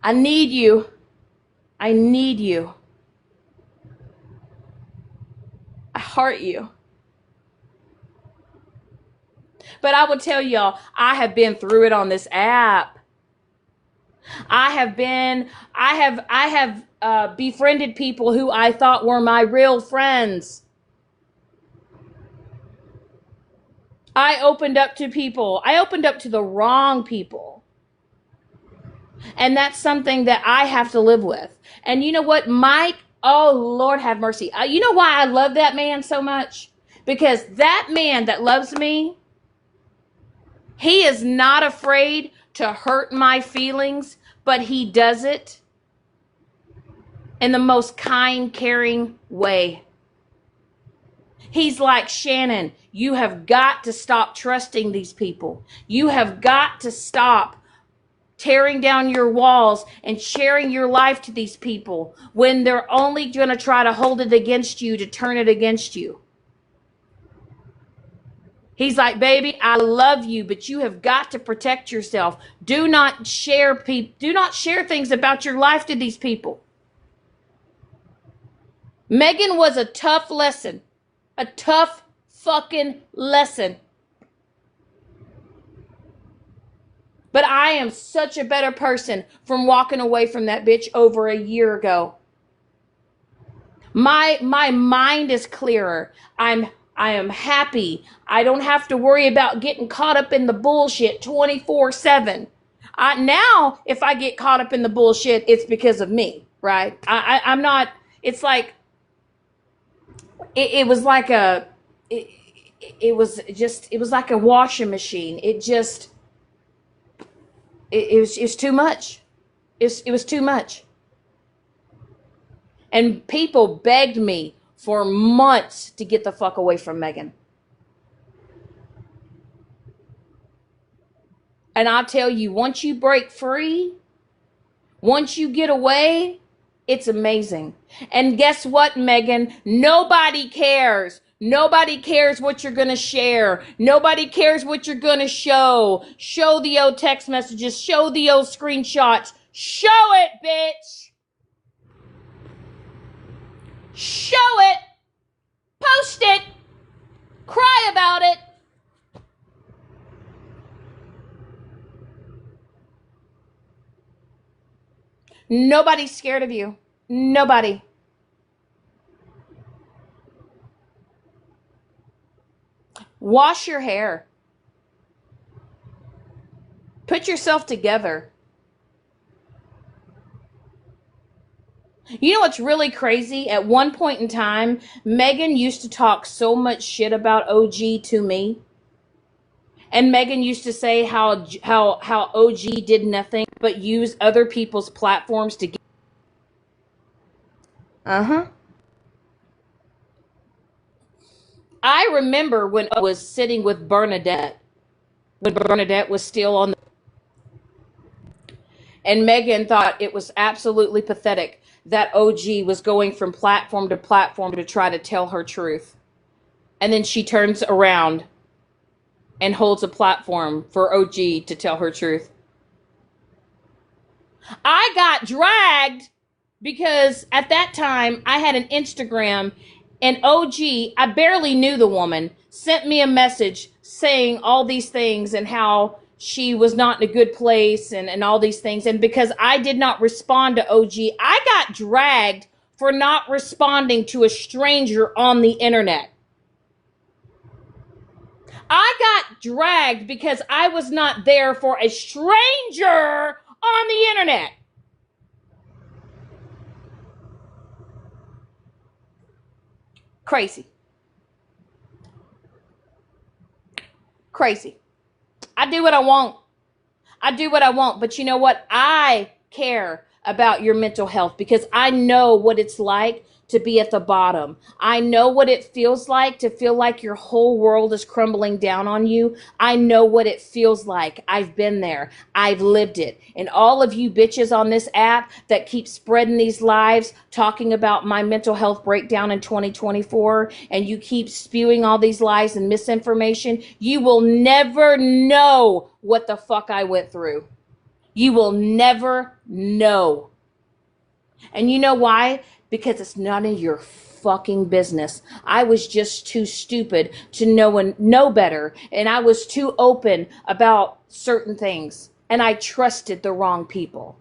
I need you. I need you. I heart you. But I will tell y'all, I have been through it on this app. I have befriended people who I thought were my real friends. I opened up to people. I opened up to the wrong people. And that's something that I have to live with. And you know what, Mike? Oh, Lord have mercy. You know why I love that man so much? Because that man that loves me, he is not afraid to hurt my feelings, but he does it in the most kind, caring way. He's like, Shannon, you have got to stop trusting these people. You have got to stop tearing down your walls and sharing your life to these people when they're only going to try to hold it against you, to turn it against you. He's like, baby, I love you, but you have got to protect yourself. Do not share things about your life to these people. Megan was a tough lesson. A tough fucking lesson. But I am such a better person from walking away from that bitch over a year ago. My mind is clearer. I am happy. I don't have to worry about getting caught up in the bullshit 24/7. Now, if I get caught up in the bullshit, it's because of me, right? I'm not. It's like it was like it was like a washing machine. it was too much. It was too much. And people begged me for months to get the fuck away from Megan. And I'll tell you, once you break free, once you get away, it's amazing. And guess what, Megan? Nobody cares. Nobody cares what you're going to share. Nobody cares what you're going to show. Show the old text messages. Show the old screenshots. Show it, bitch. Show it. Post it. Cry about it. Nobody's scared of you. Nobody. Wash your hair. Put yourself together. You know what's really crazy? At one point in time, Megan used to talk so much shit about OG to me. And Megan used to say how OG did nothing but use other people's platforms to get. I remember when I was sitting with Bernadette, when Bernadette was still on the. And Megan thought it was absolutely pathetic that OG was going from platform to platform to try to tell her truth. And then she turns around and holds a platform for OG to tell her truth. I got dragged because at that time I had an Instagram, and OG, I barely knew the woman, sent me a message saying all these things and how she was not in a good place and all these things. And because I did not respond to OG, I got dragged for not responding to a stranger on the internet. I got dragged because I was not there for a stranger on the internet. Crazy. Crazy. I do what I want. I do what I want. But you know what? I care about your mental health because I know what it's like to be at the bottom. I know what it feels like to feel like your whole world is crumbling down on you. I know what it feels like. I've been there. I've lived it. And all of you bitches on this app that keep spreading these lives, talking about my mental health breakdown in 2024, and you keep spewing all these lies and misinformation, you will never know what the fuck I went through. You will never know. And you know why? Because it's none of your fucking business. I was just too stupid to know better. And I was too open about certain things. And I trusted the wrong people.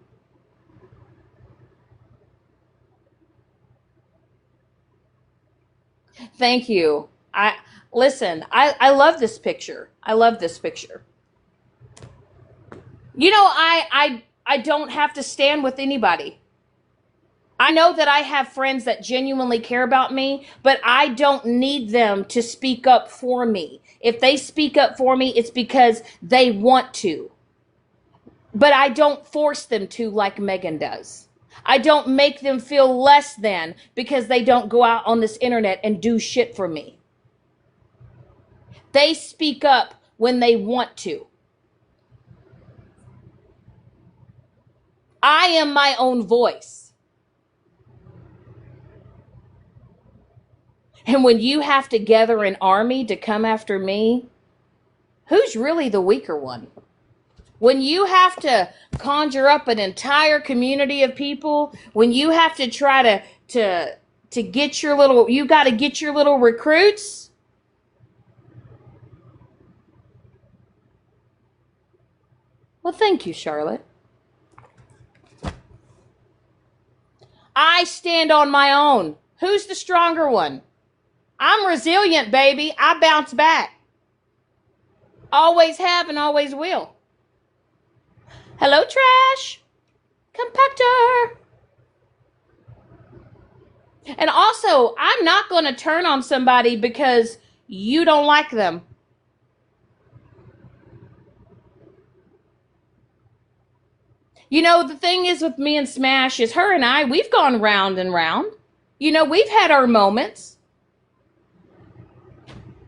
Thank you. I love this picture. I love this picture. You know, I don't have to stand with anybody. I know that I have friends that genuinely care about me, but I don't need them to speak up for me. If they speak up for me, it's because they want to. But I don't force them to like Megan does. I don't make them feel less than because they don't go out on this internet and do shit for me. They speak up when they want to. I am my own voice. And when you have to gather an army to come after me, who's really the weaker one? When you have to conjure up an entire community of people, when you have to try to get your little, you got to get your little recruits. Well, thank you, Charlotte. I stand on my own. Who's the stronger one? I'm resilient, baby. I bounce back. Always have and always will. Hello, trash. Compactor. And also, I'm not going to turn on somebody because you don't like them. You know, the thing is with me and Smash is her and I, we've gone round and round. You know, we've had our moments.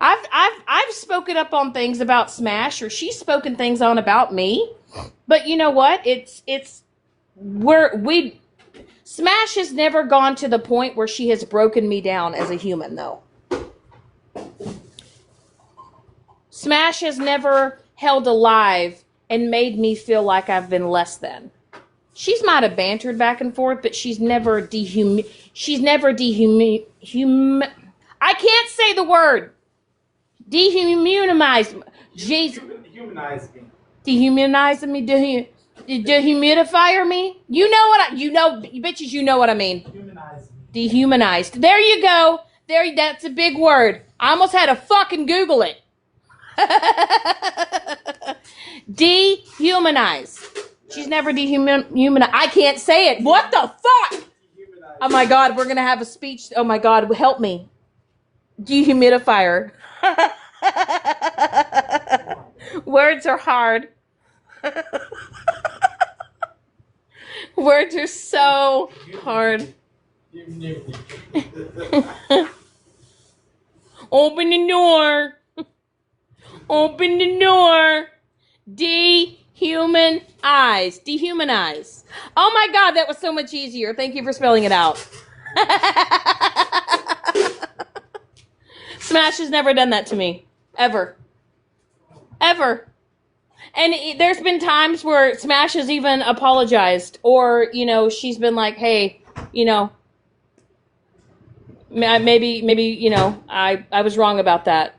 I've spoken up on things about Smash, or she's spoken things on about me. But you know what? Smash has never gone to the point where she has broken me down as a human, though. Smash has never held alive and made me feel like I've been less than. She's might have bantered back and forth, but she's never I can't say the word. Dehumanized. Dehumanize me. Dehumanize me. Dehumidifier me. You know what bitches, you know what I mean. Humanize me. Dehumanized. There you go. That's a big word. I almost had to fucking Google it. Dehumanize. She's never dehumanized. I can't say it. What the fuck? Oh my God, we're gonna have a speech. Oh my God, help me. Dehumidifier. Words are hard. Words are so hard. Open the door. Open the door. Dehumanize. Dehumanize. Oh my God, that was so much easier. Thank you for spelling it out. Smash has never done that to me. Ever. Ever. And there's been times where Smash has even apologized, or, you know, she's been like, hey, you know, maybe, you know, I was wrong about that.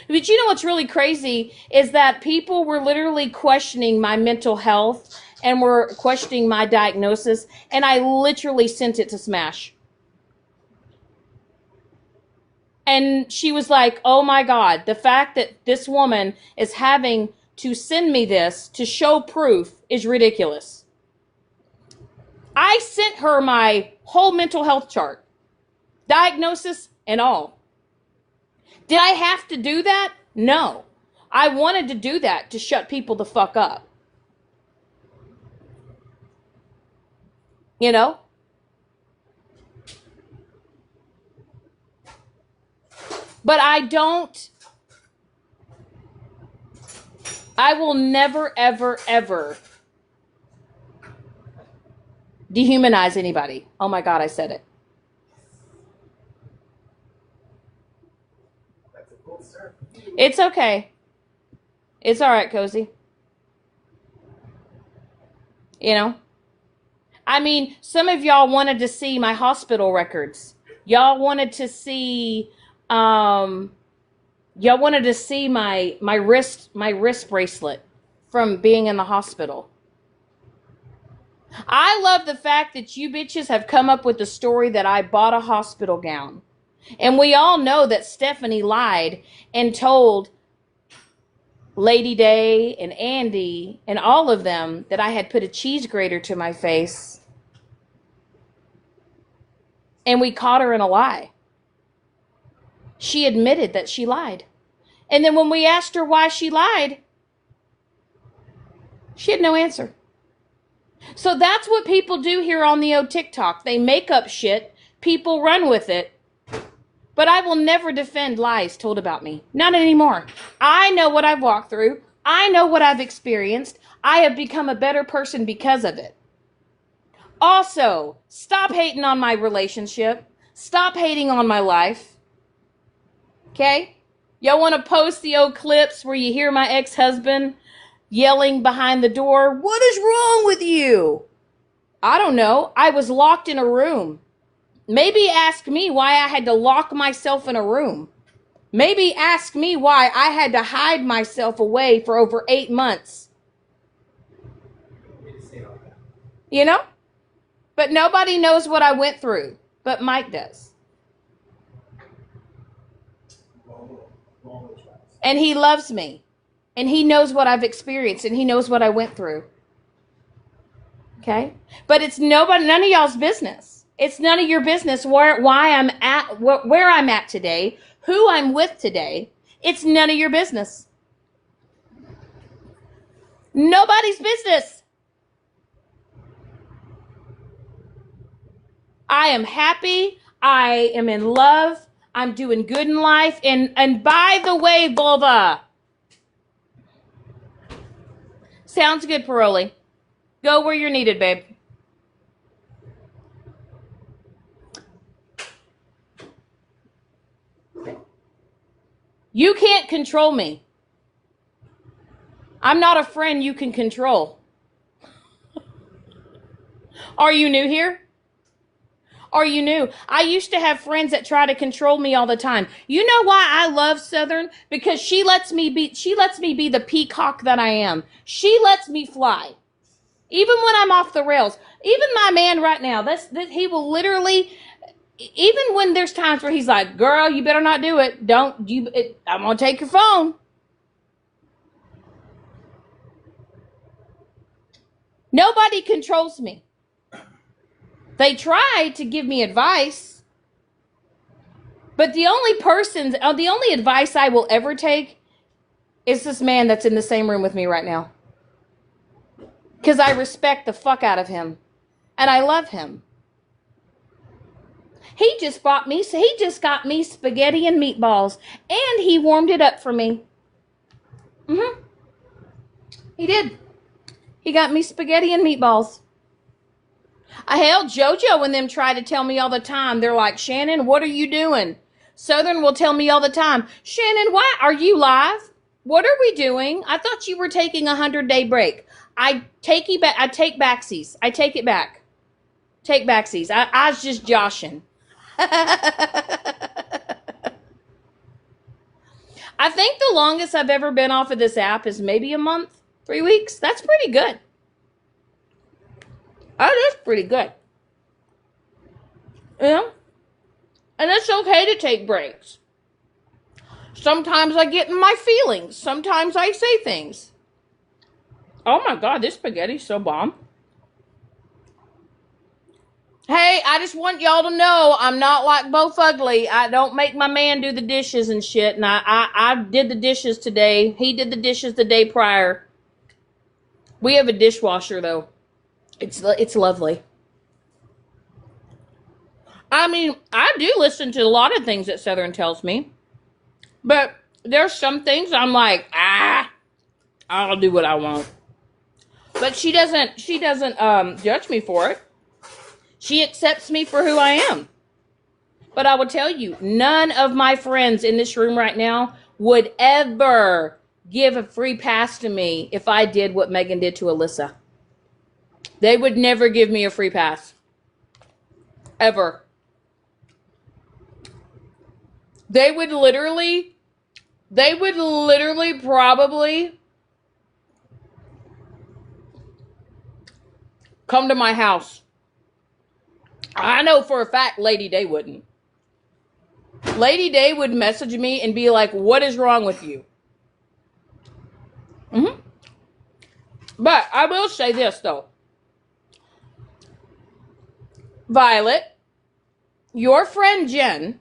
But you know what's really crazy is that people were literally questioning my mental health and were questioning my diagnosis, and I literally sent it to Smash. And she was like, oh my God, the fact that this woman is having to send me this to show proof is ridiculous. I sent her my whole mental health chart, diagnosis and all. Did I have to do that? No. I wanted to do that to shut people the fuck up. You know? But I will never, ever, ever dehumanize anybody. Oh my God, I said it. It's okay. It's all right, Cozy. You know? I mean, some of y'all wanted to see my hospital records. Y'all wanted to see my wrist bracelet from being in the hospital. I love the fact that you bitches have come up with the story that I bought a hospital gown. And we all know that Stephanie lied and told Lady Day and Andy and all of them that I had put a cheese grater to my face. And we caught her in a lie. She admitted that she lied. And then when we asked her why she lied, she had no answer. So that's what people do here on the old TikTok. They make up shit. People run with it. But I will never defend lies told about me. Not anymore. I know what I've walked through. I know what I've experienced. I have become a better person because of it. Also, stop hating on my relationship. Stop hating on my life. Okay? Y'all want to post the old clips where you hear my ex-husband yelling behind the door, "What is wrong with you?" I don't know. I was locked in a room. Maybe ask me why I had to lock myself in a room. Maybe ask me why I had to hide myself away for over 8 months. You know? But nobody knows what I went through. But Mike does. And he loves me. And he knows what I've experienced. And he knows what I went through. Okay? But it's none of y'all's business. It's none of your business where I'm at today, who I'm with today. It's none of your business. Nobody's business. I am happy. I am in love. I'm doing good in life. And by the way, vulva. Sounds good, Paroli. Go where you're needed, babe. You can't control me. I'm not a friend you can control. Are you new here? Are you new? I used to have friends that try to control me all the time. You know why I love Southern? Because she lets me be the peacock that I am. She lets me fly. Even when I'm off the rails. Even my man right now, he will literally, even when there's times where he's like, girl, you better not do it. I'm going to take your phone. Nobody controls me. They try to give me advice, but the only advice I will ever take is this man that's in the same room with me right now. Because I respect the fuck out of him, and I love him. He just got me spaghetti and meatballs, and he warmed it up for me. He did. He got me spaghetti and meatballs. Hell, JoJo and them try to tell me all the time. They're like, Shannon, what are you doing? Southern will tell me all the time, Shannon, why are you live? What are we doing? I thought you were taking 100-day break. I take backsies. I take it back. Take backsies. I was just joshing. I think the longest I've ever been off of this app is maybe a month, 3 weeks. That's pretty good. That is pretty good. Yeah. And it's okay to take breaks. Sometimes I get in my feelings. Sometimes I say things. Oh my God, this spaghetti's so bomb. Hey, I just want y'all to know I'm not like Bo Fugly. I don't make my man do the dishes and shit. And I did the dishes today. He did the dishes the day prior. We have a dishwasher though. It's lovely. I mean, I do listen to a lot of things that Southern tells me. But there's some things I'm like, I'll do what I want. But she doesn't judge me for it. She accepts me for who I am. But I will tell you, none of my friends in this room right now would ever give a free pass to me if I did what Megan did to Alyssa. They would never give me a free pass. Ever. They would literally probably come to my house. I know for a fact Lady Day wouldn't. Lady Day would message me and be like, what is wrong with you? But I will say this, though. Violet, your friend Jen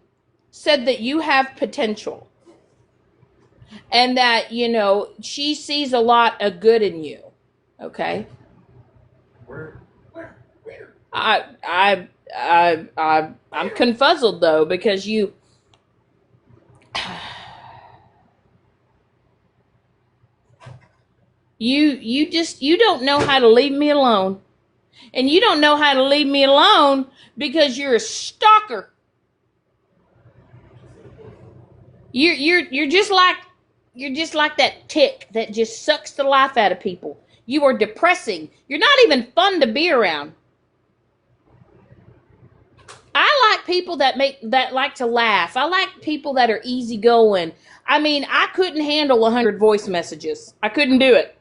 said that you have potential. And that, she sees a lot of good in you. Okay? Where? I'm confuzzled though because you don't know how to leave me alone. And you don't know how to leave me alone because you're a stalker. You're just like that tick that just sucks the life out of people. You are depressing. You're not even fun to be around. I like people that like to laugh. I like people that are easygoing. I mean, I couldn't handle 100 voice messages. I couldn't do it.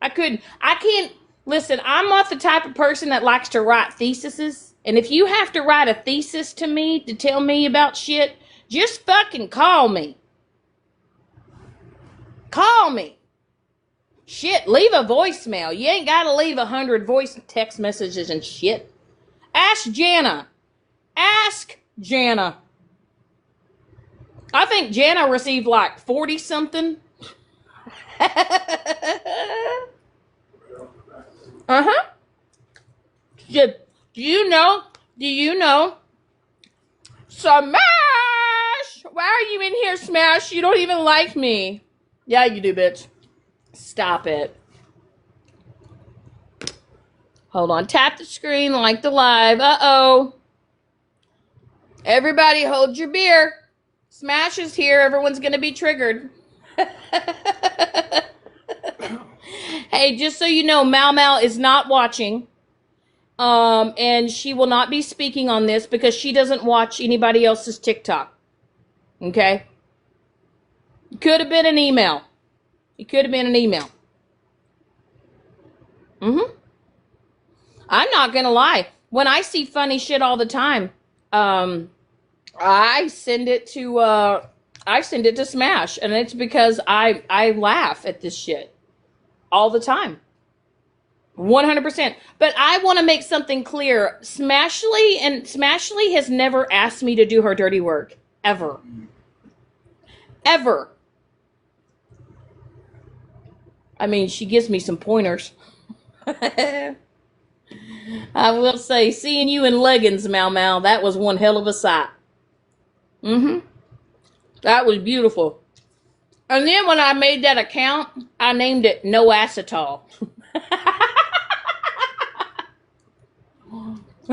I can't. Listen, I'm not the type of person that likes to write theses. And if you have to write a thesis to me to tell me about shit, just fucking call me. Call me. Shit, leave a voicemail. You ain't got to leave 100 voice text messages and shit. Ask Jana. Ask Jana. I think Jana received like 40 something. Uh-huh. Do Do you know? Smash! Why are you in here, Smash? You don't even like me. Yeah, you do, bitch. Stop it. Hold on. Tap the screen, like the live. Uh-oh. Everybody hold your beer. Smash is here. Everyone's going to be triggered. Hey, just so you know, Mal Mal is not watching. And she will not be speaking on this because she doesn't watch anybody else's TikTok. Okay? Could have been an email. It could have been an email. Mm-hmm. I'm not gonna lie. When I see funny shit all the time, I send it to Smash, and it's because I laugh at this shit all the time. 100%. But I want to make something clear. Smashly has never asked me to do her dirty work. Ever. Ever. I mean, she gives me some pointers. I will say, seeing you in leggings, Mal Mal, that was one hell of a sight. Mm-hmm. That was beautiful. And then when I made that account, I named it No Acetol.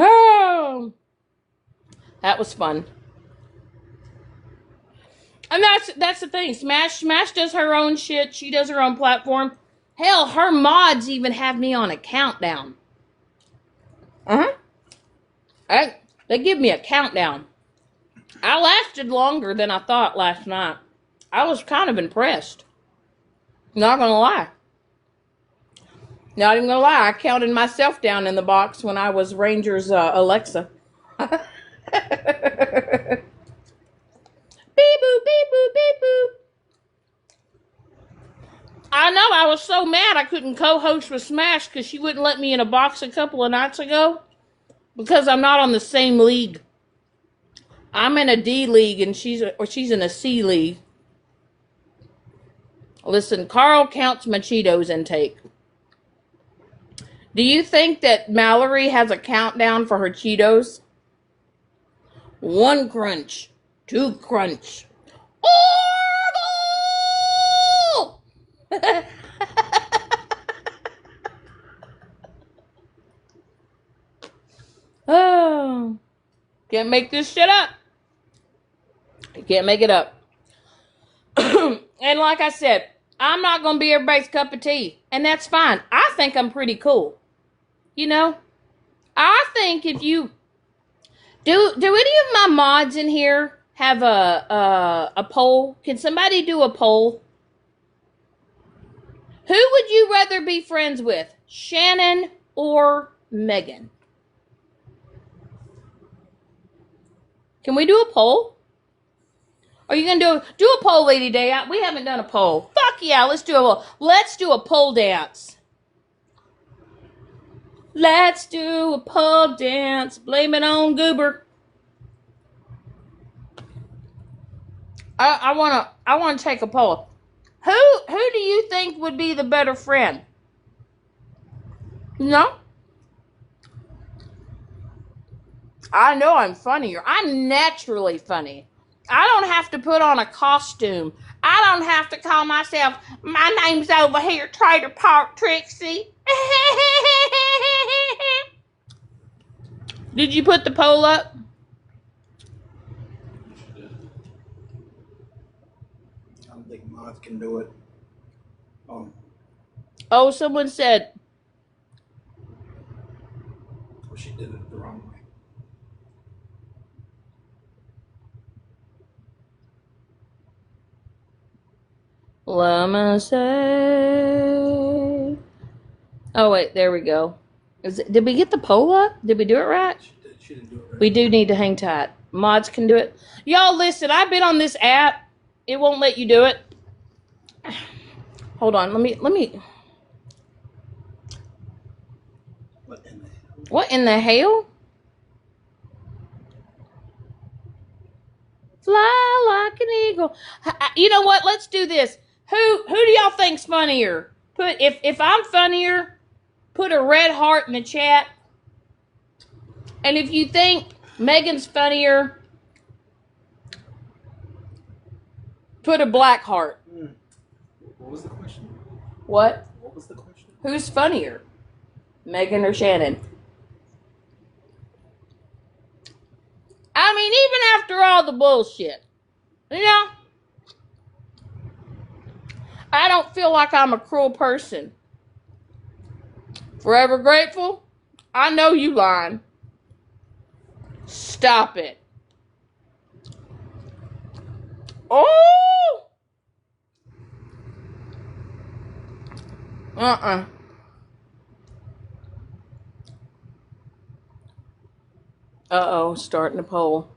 Oh, that was fun. And that's the thing. Smash does her own shit. She does her own platform. Hell, her mods even have me on a countdown. Uh-huh. They give me a countdown. I lasted longer than I thought last night. I was kind of impressed. Not gonna lie. Not even gonna lie. I counted myself down in the box when I was Ranger's Alexa. Beep boop, beep boop, beep boop. I know, I was so mad I couldn't co-host with Smash because she wouldn't let me in a box a couple of nights ago because I'm not on the same league. I'm in a D league and she's in a C league. Listen, Carl counts my Cheetos intake. Do you think that Mallory has a countdown for her Cheetos? 1 crunch, 2 crunch. Orville! Oh, can't make this shit up. You can't make it up. And like I said, I'm not going to be everybody's cup of tea. And that's fine. I think I'm pretty cool. You know? I think if you... Do any of my mods in here have a poll? Can somebody do a poll? Who would you rather be friends with? Shannon or Megan? Can we do a poll? Are you going to do a poll, Lady Day? We haven't done a poll. Fuck yeah, let's do a poll. Let's do a pole dance. Let's do a pole dance. Blame it on Goober. I wanna take a poll. Who do you think would be the better friend? No? I know I'm funnier. I'm naturally funny. I don't have to put on a costume. I don't have to call myself, my name's over here, Trader Park Trixie. Did you put the poll up? I don't think mods can do it. Oh, someone said. Well, she did it the wrong way. Let me say. Oh wait, there we go. Did we get the poll up? Did we do it right? She didn't do it right. We do need to hang tight. Mods can do it. Y'all listen, I've been on this app. It won't let you do it. Hold on, let me. What in the hell? Fly like an eagle. You know what? Let's do this. Who do y'all think's funnier? If I'm funnier, put a red heart in the chat. And if you think Megan's funnier, put a black heart. What was the question? What? What was the question? Who's funnier, Megan or Shannon? I mean, even after all the bullshit, you know, I don't feel like I'm a cruel person. Forever grateful? I know you lying. Stop it. Oh! Uh-uh. Uh-oh, starting a poll.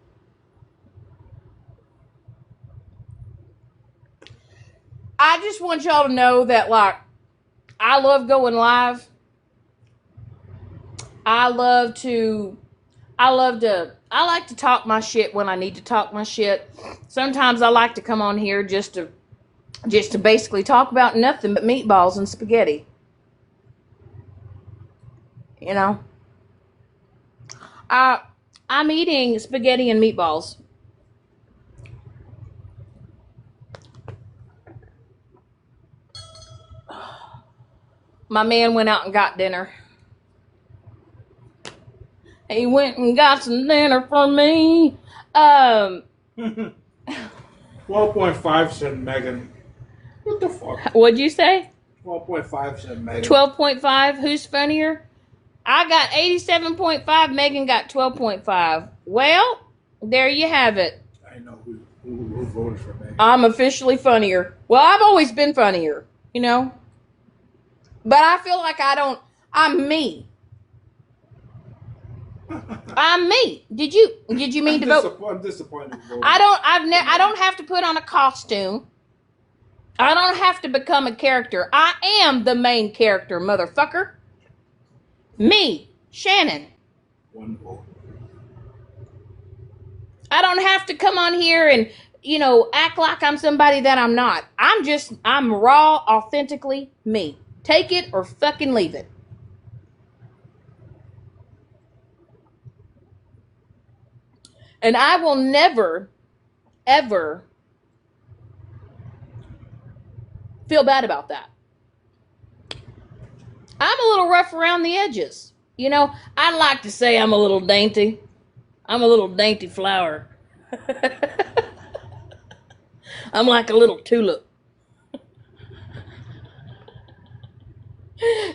I just want y'all to know that, like, I love going live. I like to talk my shit when I need to talk my shit. Sometimes I like to come on here just to basically talk about nothing but meatballs and spaghetti. You know? I'm eating spaghetti and meatballs. My man went out and got dinner. He went and got some dinner for me. 12.5 said Megan. What the fuck? What'd you say? 12.5 said Megan. 12.5? Who's funnier? I got 87.5. Megan got 12.5. Well, there you have it. I know who voted for Megan. I'm officially funnier. Well, I've always been funnier, you know? But I feel like I'm me. I'm me. Did you mean to vote? I'm disappointed. I don't have to put on a costume. I don't have to become a character. I am the main character, motherfucker. Me, Shannon. One vote. I don't have to come on here and, act like I'm somebody that I'm not. I'm raw, authentically me. Take it or fucking leave it. And I will never, ever feel bad about that. I'm a little rough around the edges. I'd like to say I'm a little dainty. I'm a little dainty flower. I'm like a little tulip.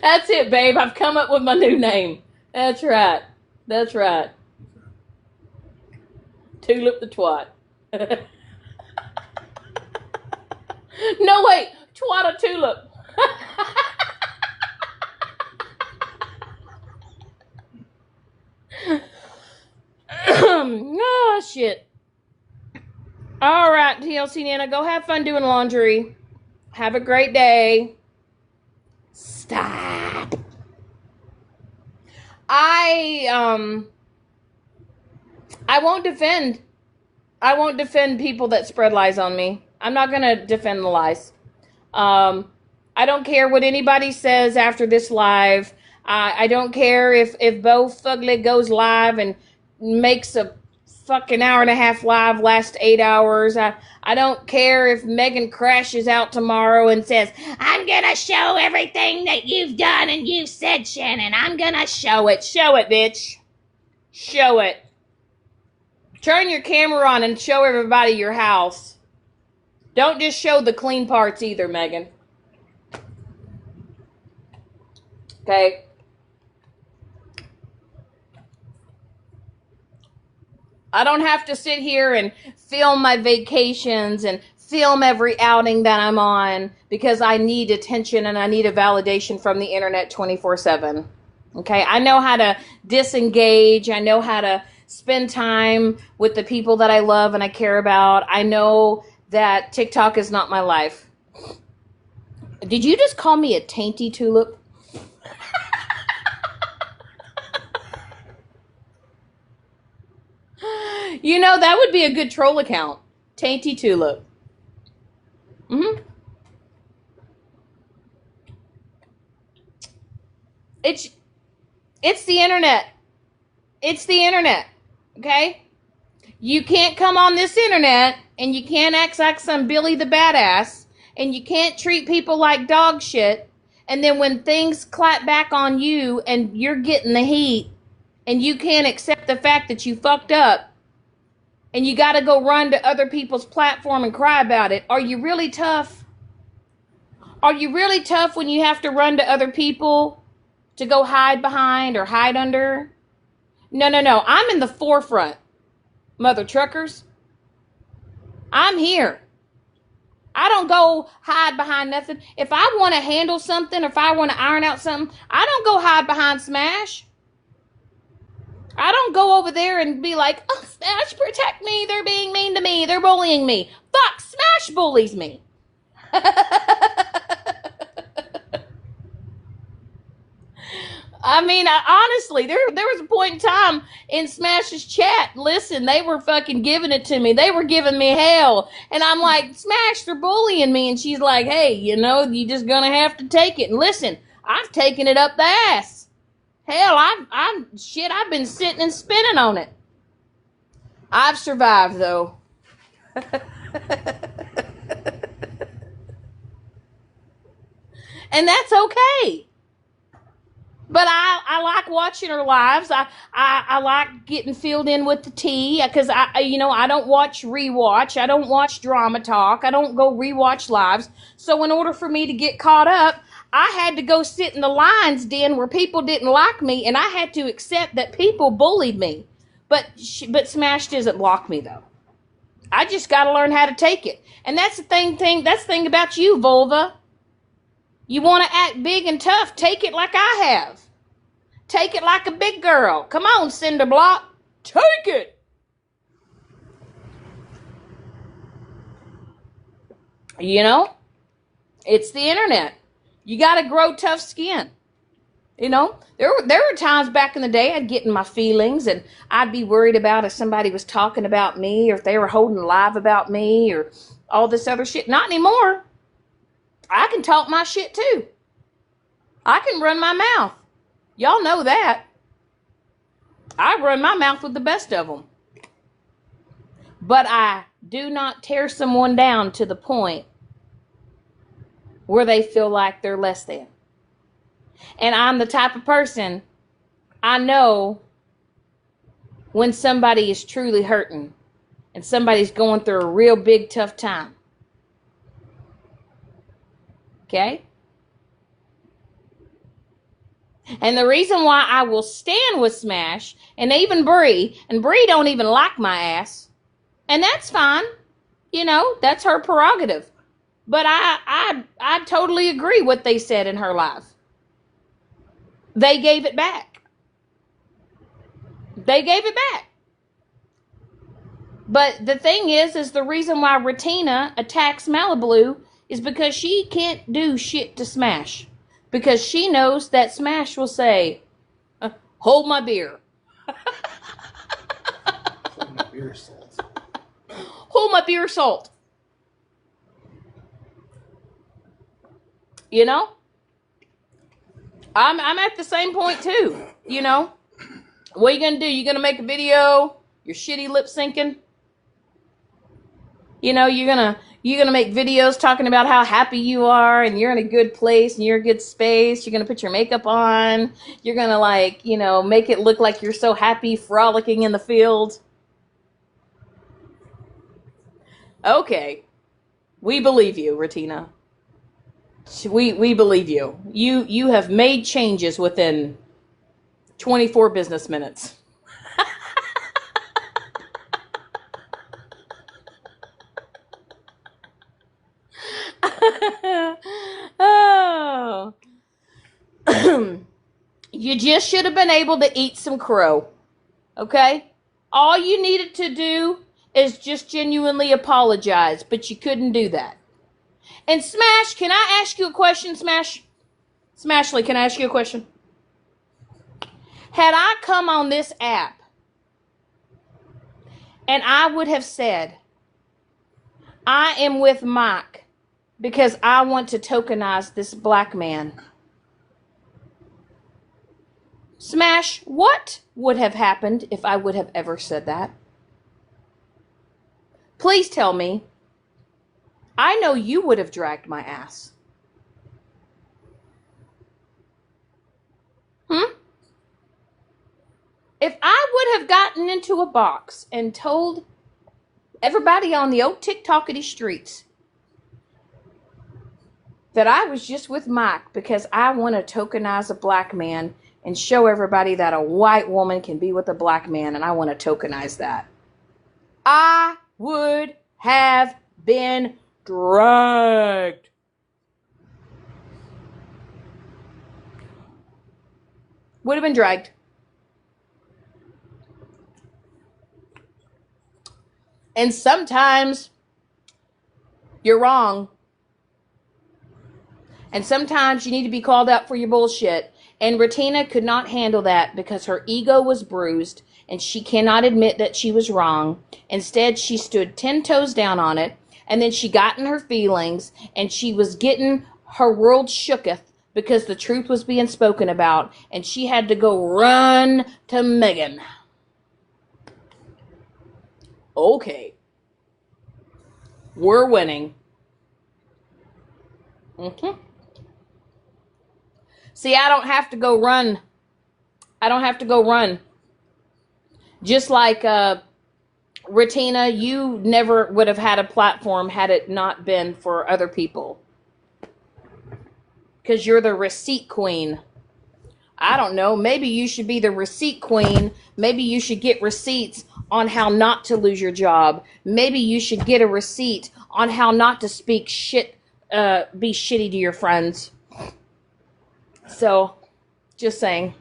That's it, babe. I've come up with my new name. That's right. That's right. Tulip the twat. No, wait. Twat a tulip. Oh, shit. All right, TLC Nana, go have fun doing laundry. Have a great day. Stop. I won't defend people that spread lies on me. I'm not going to defend the lies. I don't care what anybody says after this live. I don't care if Bo Fugly goes live and makes a fucking hour and a half live last 8 hours. I don't care if Megan crashes out tomorrow and says, I'm gonna show everything that you've done and you've said, Shannon. I'm gonna show it. Show it, bitch. Show it. Turn your camera on and show everybody your house. Don't just show the clean parts either, Megan. Okay? I don't have to sit here and film my vacations and film every outing that I'm on because I need attention and I need a validation from the internet 24/7. Okay? I know how to disengage. I know how to spend time with the people that I love and I care about. I know that TikTok is not my life. Did you just call me a tainty tulip? That would be a good troll account. Tainty tulip. Mm-hmm. It's the internet. It's the internet, okay? You can't come on this internet and you can't act like some Billy the Badass and you can't treat people like dog shit. And then when things clap back on you and you're getting the heat and you can't accept the fact that you fucked up and you got to go run to other people's platform and cry about it, are you really tough? Are you really tough when you have to run to other people to go hide behind or hide under? No. I'm in the forefront, mother truckers. I'm here. I don't go hide behind nothing. If I want to handle something, if I want to iron out something, I don't go hide behind Smash. I don't go over there and be like, oh, Smash, protect me. They're being mean to me. They're bullying me. Fuck, Smash bullies me. I mean, honestly, there was a point in time in Smash's chat. Listen, they were fucking giving it to me. They were giving me hell. And I'm like, Smash, they're bullying me. And she's like, hey, you just gonna have to take it. And listen, I've taken it up the ass. Hell, I've been sitting and spinning on it. I've survived, though. And that's okay. But I like watching her lives. I like getting filled in with the tea because I don't watch rewatch. I don't watch drama talk. I don't go rewatch lives. So in order for me to get caught up, I had to go sit in the lion's den where people didn't like me, and I had to accept that people bullied me. But Smash doesn't block me though. I just got to learn how to take it, and that's the thing. That's the thing about you, Vulva. You want to act big and tough, take it like I have. Take it like a big girl. Come on, Cinder Block. Take it. It's the internet. You got to grow tough skin. There were times back in the day I'd get in my feelings and I'd be worried about if somebody was talking about me or if they were holding live about me or all this other shit. Not anymore. I can talk my shit too. I can run my mouth. Y'all know that. I run my mouth with the best of them. But I do not tear someone down to the point where they feel like they're less than. And I'm the type of person, I know when somebody is truly hurting and somebody's going through a real big tough time. Okay? And the reason why I will stand with Smash, and even Bree, and Bree don't even like my ass, and that's fine. That's her prerogative. But I totally agree what they said in her life. They gave it back. They gave it back. But the thing is the reason why Retina attacks Malibu is because she can't do shit to Smash. Because she knows that Smash will say, hold my beer. Hold my beer salt. Hold my beer salt. I'm at the same point too. What are you gonna do? You gonna make a video? You're shitty lip syncing? You're gonna make videos talking about how happy you are and you're in a good place and you're in a good space. You're gonna put your makeup on. You're gonna make it look like you're so happy frolicking in the field. Okay. We believe you, Retina. We believe you. You have made changes within 24 business minutes. Oh. You just should have been able to eat some crow. Okay? All you needed to do is just genuinely apologize, but you couldn't do that. And Smash, can I ask you a question, Smash? Smashly, can I ask you a question? Had I come on this app and I would have said, I am with Mike because I want to tokenize this black man. Smash, what would have happened if I would have ever said that? Please tell me. I know you would have dragged my ass. If I would have gotten into a box and told everybody on the old TikTokity streets that I was just with Mike because I want to tokenize a black man and show everybody that a white woman can be with a black man, and I want to tokenize that, I would have been dragged. Would have been dragged. And sometimes you're wrong. And sometimes you need to be called out for your bullshit. And Ratina could not handle that because her ego was bruised and she cannot admit that she was wrong. Instead, she stood 10 toes down on it, and then she got in her feelings and she was getting her world shooketh because the truth was being spoken about, and she had to go run to Megan. Okay. We're winning. See, I don't have to go run. I don't have to go run. Just like Ratina, you never would have had a platform had it not been for other people. Because you're the receipt queen. I don't know. Maybe you should be the receipt queen. Maybe you should get receipts on how not to lose your job. Maybe you should get a receipt on how not to speak shit, be shitty to your friends. So, just saying.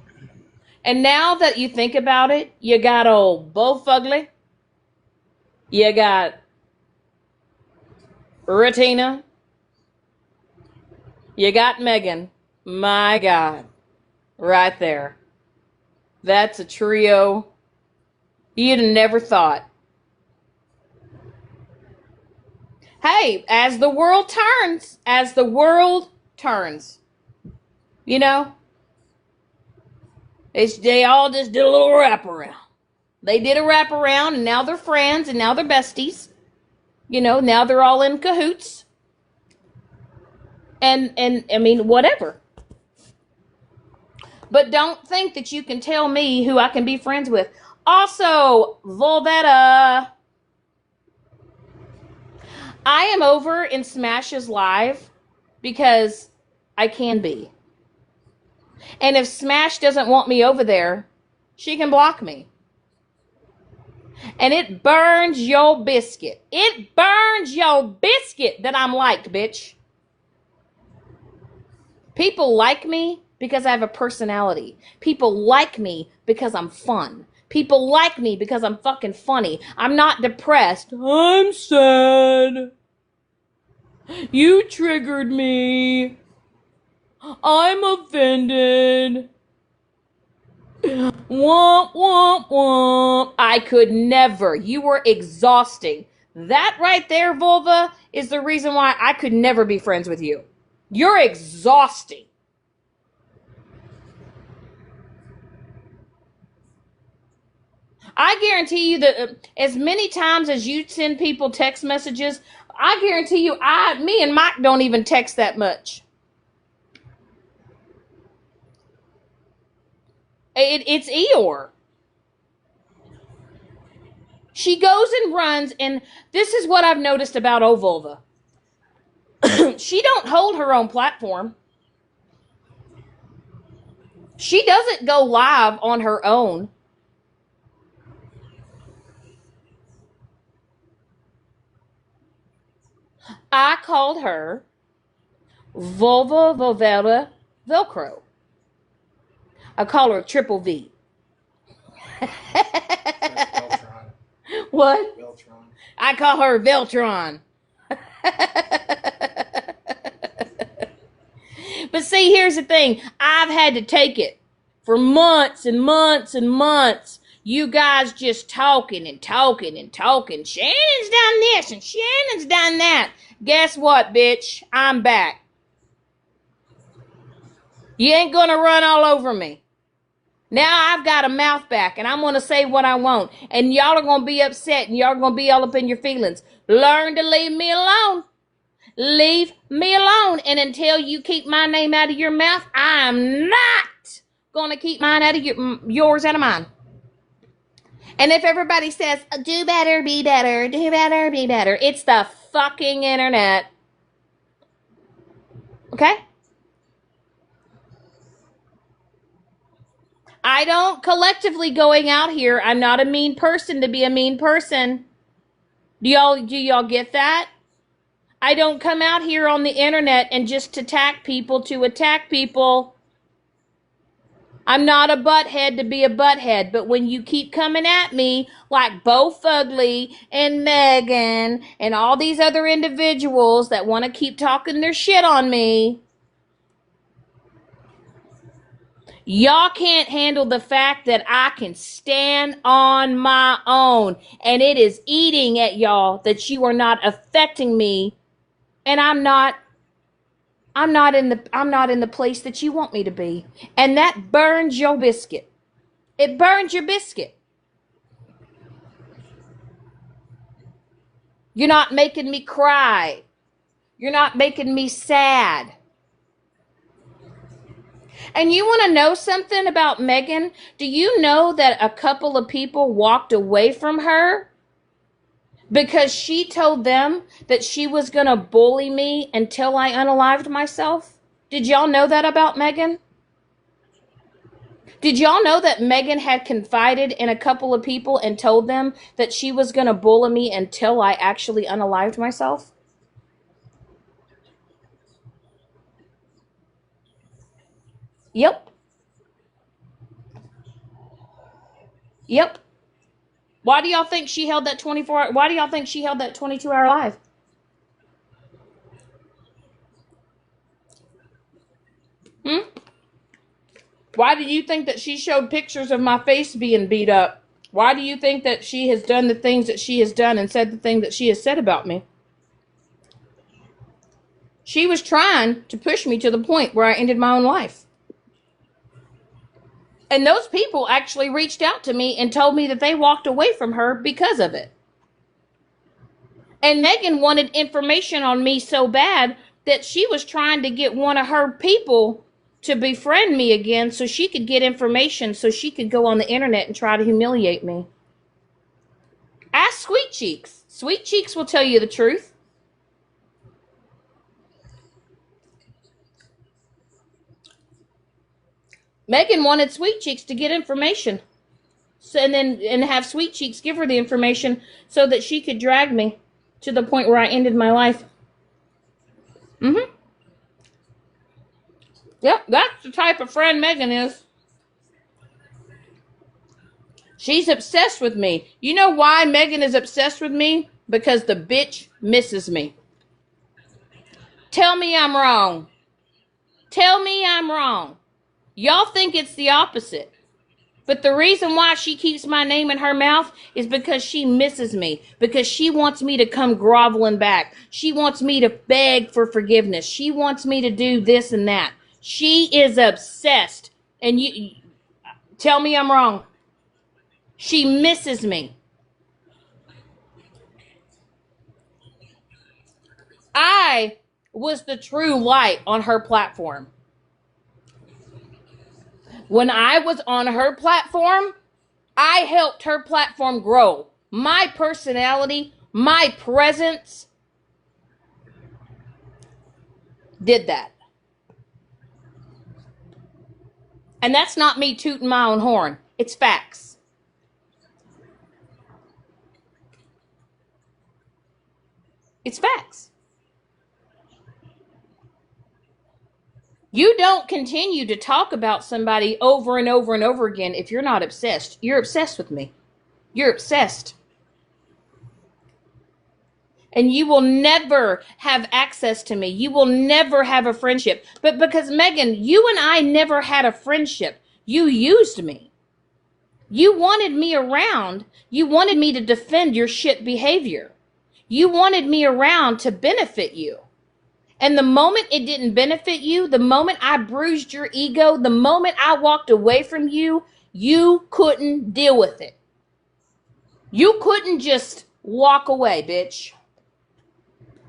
And now that you think about it, you got old Bo Fugly. You got Ratina. You got Megan. My God. Right there. That's a trio you'd have never thought. Hey, as the world turns, you know, they all just did a little wraparound. They did a wraparound, and now they're friends, and now they're besties. You know, now they're all in cahoots. And I mean, whatever. But don't think that you can tell me who I can be friends with. Also, Volvetta. I am over in Smash's live because I can be. And if Smash doesn't want me over there, she can block me. And it burns your biscuit. It burns your biscuit that I'm liked, bitch. People like me because I have a personality. People like me because I'm fun. People like me because I'm fucking funny. I'm not depressed. I'm sad. You triggered me. I'm offended. Womp, womp, womp. I could never. You were exhausting. That right there, Vulva, is the reason why I could never be friends with you. You're exhausting. I guarantee you that as many times as you send people text messages, I guarantee you, me and Mike don't even text that much. It's Eeyore. She goes and runs, and this is what I've noticed about Ovulva. She don't hold her own platform. She doesn't go live on her own. I called her Vulva Volvetta Velcro. I call her Triple V. What? Veltron. I call her Veltron. But see, here's the thing. I've had to take it for months and months and months. You guys just talking and talking and talking. Shannon's done this and Shannon's done that. Guess what, bitch? I'm back. You ain't gonna run all over me. Now I've got a mouth back and I'm going to say what I want. And y'all are going to be upset and y'all are going to be all up in your feelings. Learn to leave me alone. Leave me alone. And until you keep my name out of your mouth, I'm not going to keep mine out of yours out of mine. And if everybody says, do better, be better, do better, be better, it's the fucking internet. Okay? I don't collectively going out here. I'm not a mean person to be a mean person. Do y'all get that? I don't come out here on the internet and just attack people. I'm not a butthead to be a butthead, but when you keep coming at me like Bo Fugly and Megan and all these other individuals that want to keep talking their shit on me, y'all can't handle the fact that I can stand on my own, and it is eating at y'all that you are not affecting me, and I'm not in the place that you want me to be. And that burns your biscuit. It burns your biscuit. You're not making me cry. You're not making me sad. And you want to know something about Megan? Do you know that a couple of people walked away from her because she told them that she was going to bully me until I unalived myself? Did y'all know that about Megan? Did y'all know that Megan had confided in a couple of people and told them that she was going to bully me until I actually unalived myself? Yep. Yep. Why do y'all think she held that 24 hour? Why do y'all think she held that 22-hour live? Why do you think that she showed pictures of my face being beat up? Why do you think that she has done the things that she has done and said the thing that she has said about me? She was trying to push me to the point where I ended my own life. And those people actually reached out to me and told me that they walked away from her because of it. And Megan wanted information on me so bad that she was trying to get one of her people to befriend me again so she could get information so she could go on the internet and try to humiliate me. Ask Sweet Cheeks. Sweet Cheeks will tell you the truth. Megan wanted Sweet Cheeks to get information. So, and have Sweet Cheeks give her the information so that she could drag me to the point where I ended my life. Yep, that's the type of friend Megan is. She's obsessed with me. You know why Megan is obsessed with me? Because the bitch misses me. Tell me I'm wrong. Tell me I'm wrong. Y'all think it's the opposite. But the reason why she keeps my name in her mouth is because she misses me. Because she wants me to come groveling back. She wants me to beg for forgiveness. She wants me to do this and that. She is obsessed. And you tell me I'm wrong. She misses me. I was the true light on her platform. When I was on her platform, I helped her platform grow. My personality, my presence did that. And that's not me tooting my own horn. It's facts. It's facts. You don't continue to talk about somebody over and over and over again if you're not obsessed. You're obsessed with me. You're obsessed. And you will never have access to me. You will never have a friendship. But because, Megan, you and I never had a friendship. You used me. You wanted me around. You wanted me to defend your shit behavior. You wanted me around to benefit you. And the moment it didn't benefit you, the moment I bruised your ego, the moment I walked away from you, You couldn't deal with it. You couldn't just walk away, bitch.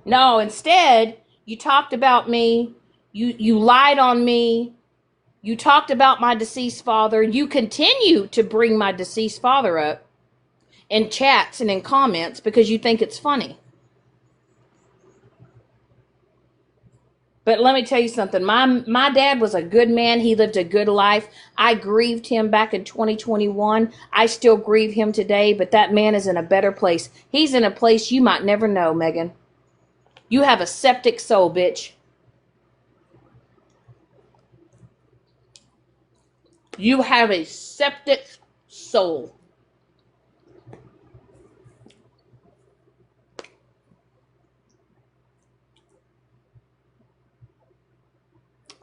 No, instead, you talked about me. You lied on me. You talked about my deceased father. You continue to bring my deceased father up in chats and in comments because you think it's funny. But let me tell you something. My dad was a good man. He lived a good life. I grieved him back in 2021. I still grieve him today, but that man is in a better place. He's in a place you might never know, Megan. You have a septic soul, bitch. You have a septic soul.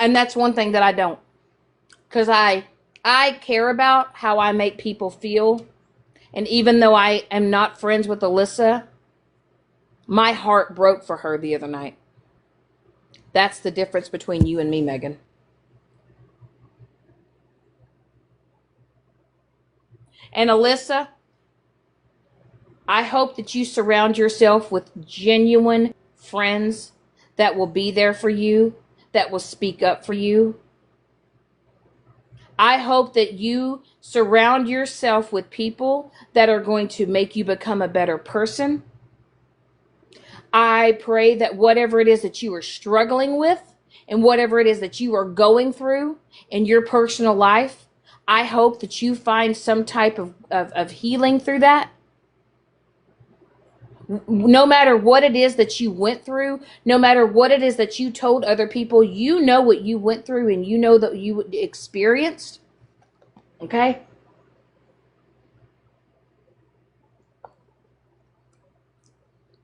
And that's one thing that I don't. Because I care about how I make people feel. And even though I am not friends with Alyssa, my heart broke for her the other night. That's the difference between you and me, Megan. And Alyssa, I hope that you surround yourself with genuine friends that will be there for you, that will speak up for you. I hope that you surround yourself with people that are going to make you become a better person. I pray that whatever it is that you are struggling with and whatever it is that you are going through in your personal life, I hope that you find some type of healing through that. No matter what it is that you went through, no matter what it is that you told other people, you know what you went through and you know that you experienced. Okay?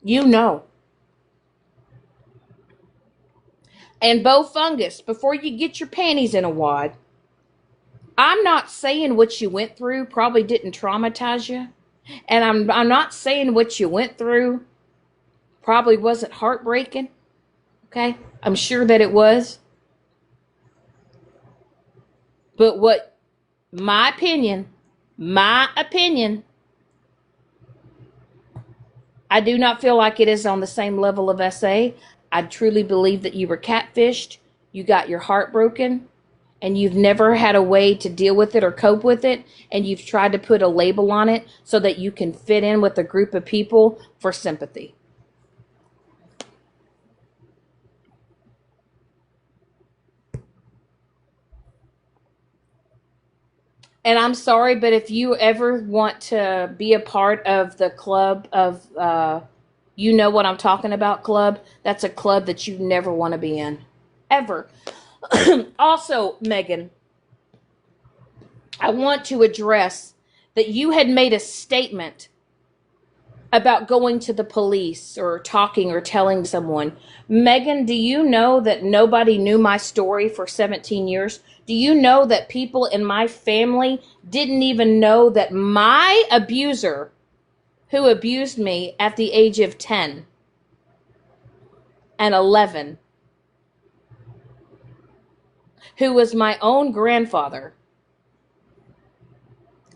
You know. And Bo Fungus, before you get your panties in a wad, I'm not saying what you went through probably didn't traumatize you. And I'm not saying what you went through probably wasn't heartbreaking. Okay? I'm sure that it was. But what my opinion, I do not feel like it is on the same level of SA. I truly believe that you were catfished, you got your heart broken, and you've never had a way to deal with it or cope with it, and you've tried to put a label on it so that you can fit in with a group of people for sympathy. And I'm sorry, but if you ever want to be a part of the club of, you know what I'm talking about club, that's a club that you never want to be in. Ever. Also, Megan, I want to address that you had made a statement about going to the police or talking or telling someone. Megan, do you know that nobody knew my story for 17 years? Do you know that people in my family didn't even know that my abuser, who abused me at the age of 10 and 11, who was my own grandfather,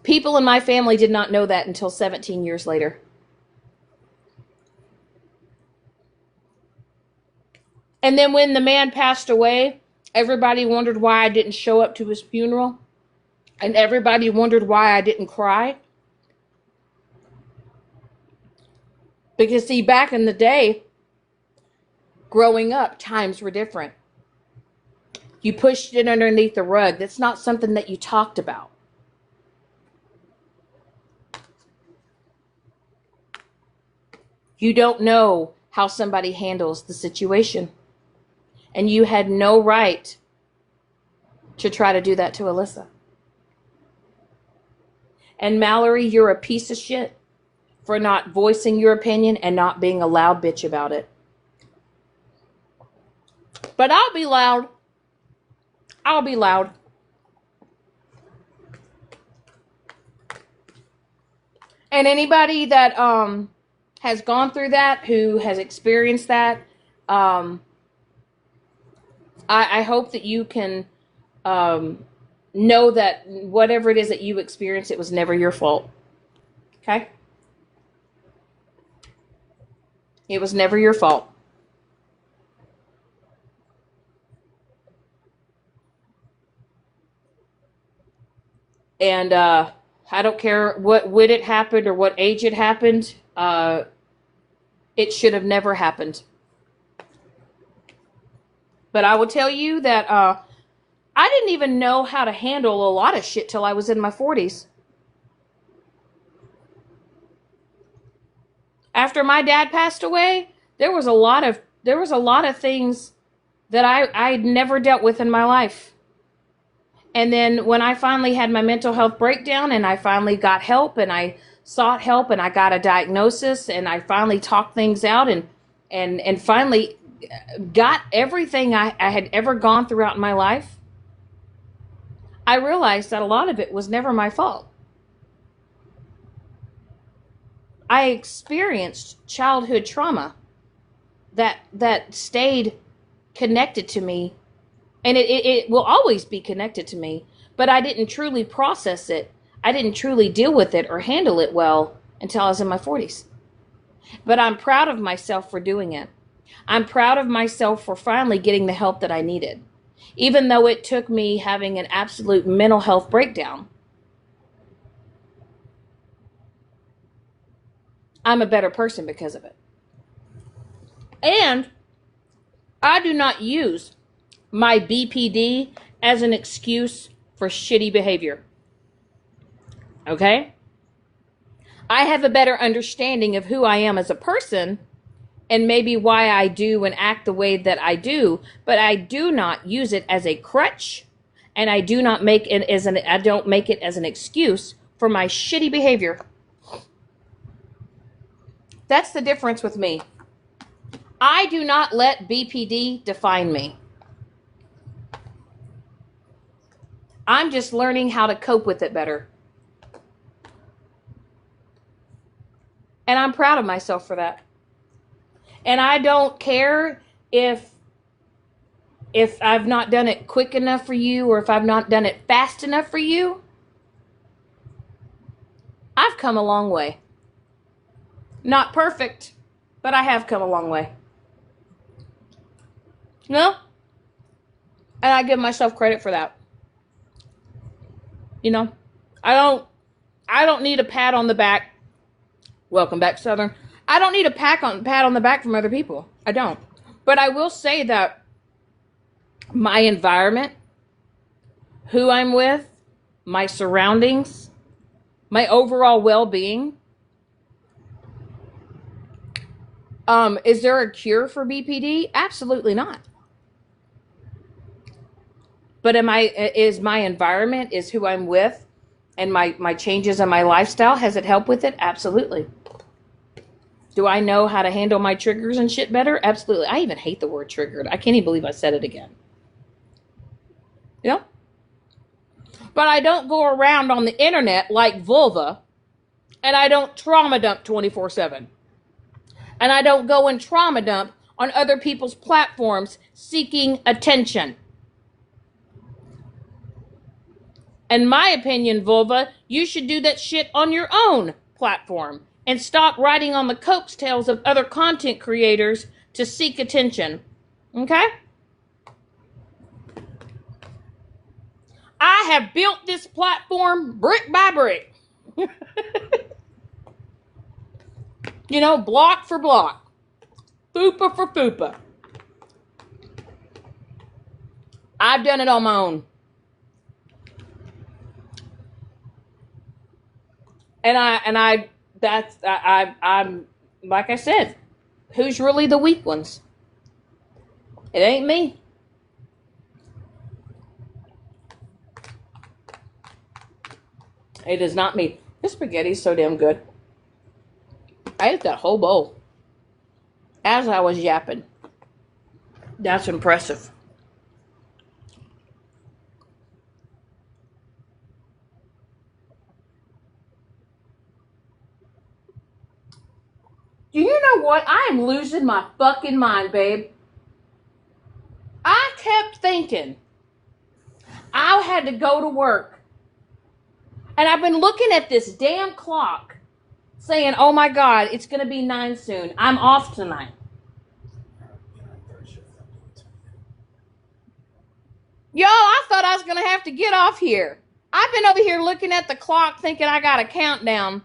people in my family did not know that until 17 years later. And then when the man passed away, everybody wondered why I didn't show up to his funeral. And everybody wondered why I didn't cry. Because, see, back in the day, growing up, times were different. You pushed it underneath the rug. That's not something that you talked about. You don't know how somebody handles the situation. And you had no right to try to do that to Alyssa. And Mallory, you're a piece of shit for not voicing your opinion and not being a loud bitch about it. But I'll be loud. I'll be loud. And anybody that has gone through that, who has experienced that, I hope that you can know that whatever it is that you experienced, it was never your fault. Okay? It was never your fault. And I don't care when it happened or what age it happened. It should have never happened. But I will tell you that I didn't even know how to handle a lot of shit till I was in my 40s. After my dad passed away, there was a lot of things that I'd never dealt with in my life. And then when I finally had my mental health breakdown and I finally got help and I sought help and I got a diagnosis and I finally talked things out and finally got everything I had ever gone throughout in my life, I realized that a lot of it was never my fault. I experienced childhood trauma that stayed connected to me, and it will always be connected to me, but I didn't truly process it. I didn't truly deal with it or handle it well until I was in my 40s. But I'm proud of myself for doing it. I'm proud of myself for finally getting the help that I needed, even though it took me having an absolute mental health breakdown. I'm a better person because of it. And I do not use my BPD as an excuse for shitty behavior. Okay? I have a better understanding of who I am as a person and maybe why I do and act the way that I do, but I do not use it as a crutch, and I do not make it as I don't make it as an excuse for my shitty behavior. That's the difference with me. I do not let BPD define me. I'm just learning how to cope with it better. And I'm proud of myself for that. And I don't care if I've not done it quick enough for you or if I've not done it fast enough for you. I've come a long way. Not perfect, but I have come a long way. No? And I give myself credit for that. You know, I don't need a pat on the back. Welcome back, Southern. I don't need a pat on the back from other people. I don't. But I will say that my environment, who I'm with, my surroundings, my overall well-being. Is there a cure for BPD? Absolutely not. But is my environment, is who I'm with, and my changes in my lifestyle, has it helped with it? Absolutely. Do I know how to handle my triggers and shit better? Absolutely. I even hate the word triggered. I can't even believe I said it again. You know? But I don't go around on the internet like vulva, and I don't trauma dump 24/7. And I don't go and trauma dump on other people's platforms seeking attention. In my opinion, vulva, you should do that shit on your own platform and stop riding on the coattails of other content creators to seek attention. Okay? I have built this platform brick by brick. You know, block for block. Fupa for fupa. I've done it on my own. I'm like I said, who's really the weak ones? It ain't me. It is not me. This spaghetti's so damn good. I ate that whole bowl as I was yapping. That's impressive. Do you know what? I am losing my fucking mind, babe. I kept thinking I I had to go to work. And I've been looking at this damn clock saying, oh my God, it's going to be 9 soon. I'm off tonight. Yo, I thought I was going to have to get off here. I've been over here looking at the clock thinking I got a countdown.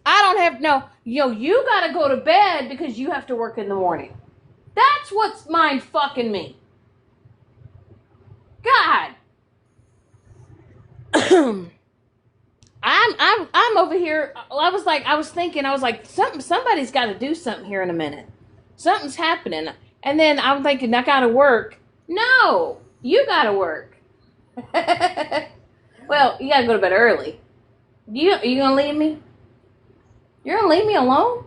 I don't have, no, you got to go to bed because you have to work in the morning. That's what's mind fucking me. God. I'm over here. I was thinking, somebody's got to do something here in a minute. Something's happening. And then I'm thinking, I got to work. No, you got to work. Well, you got to go to bed early. Are you going to leave me? You're going to leave me alone?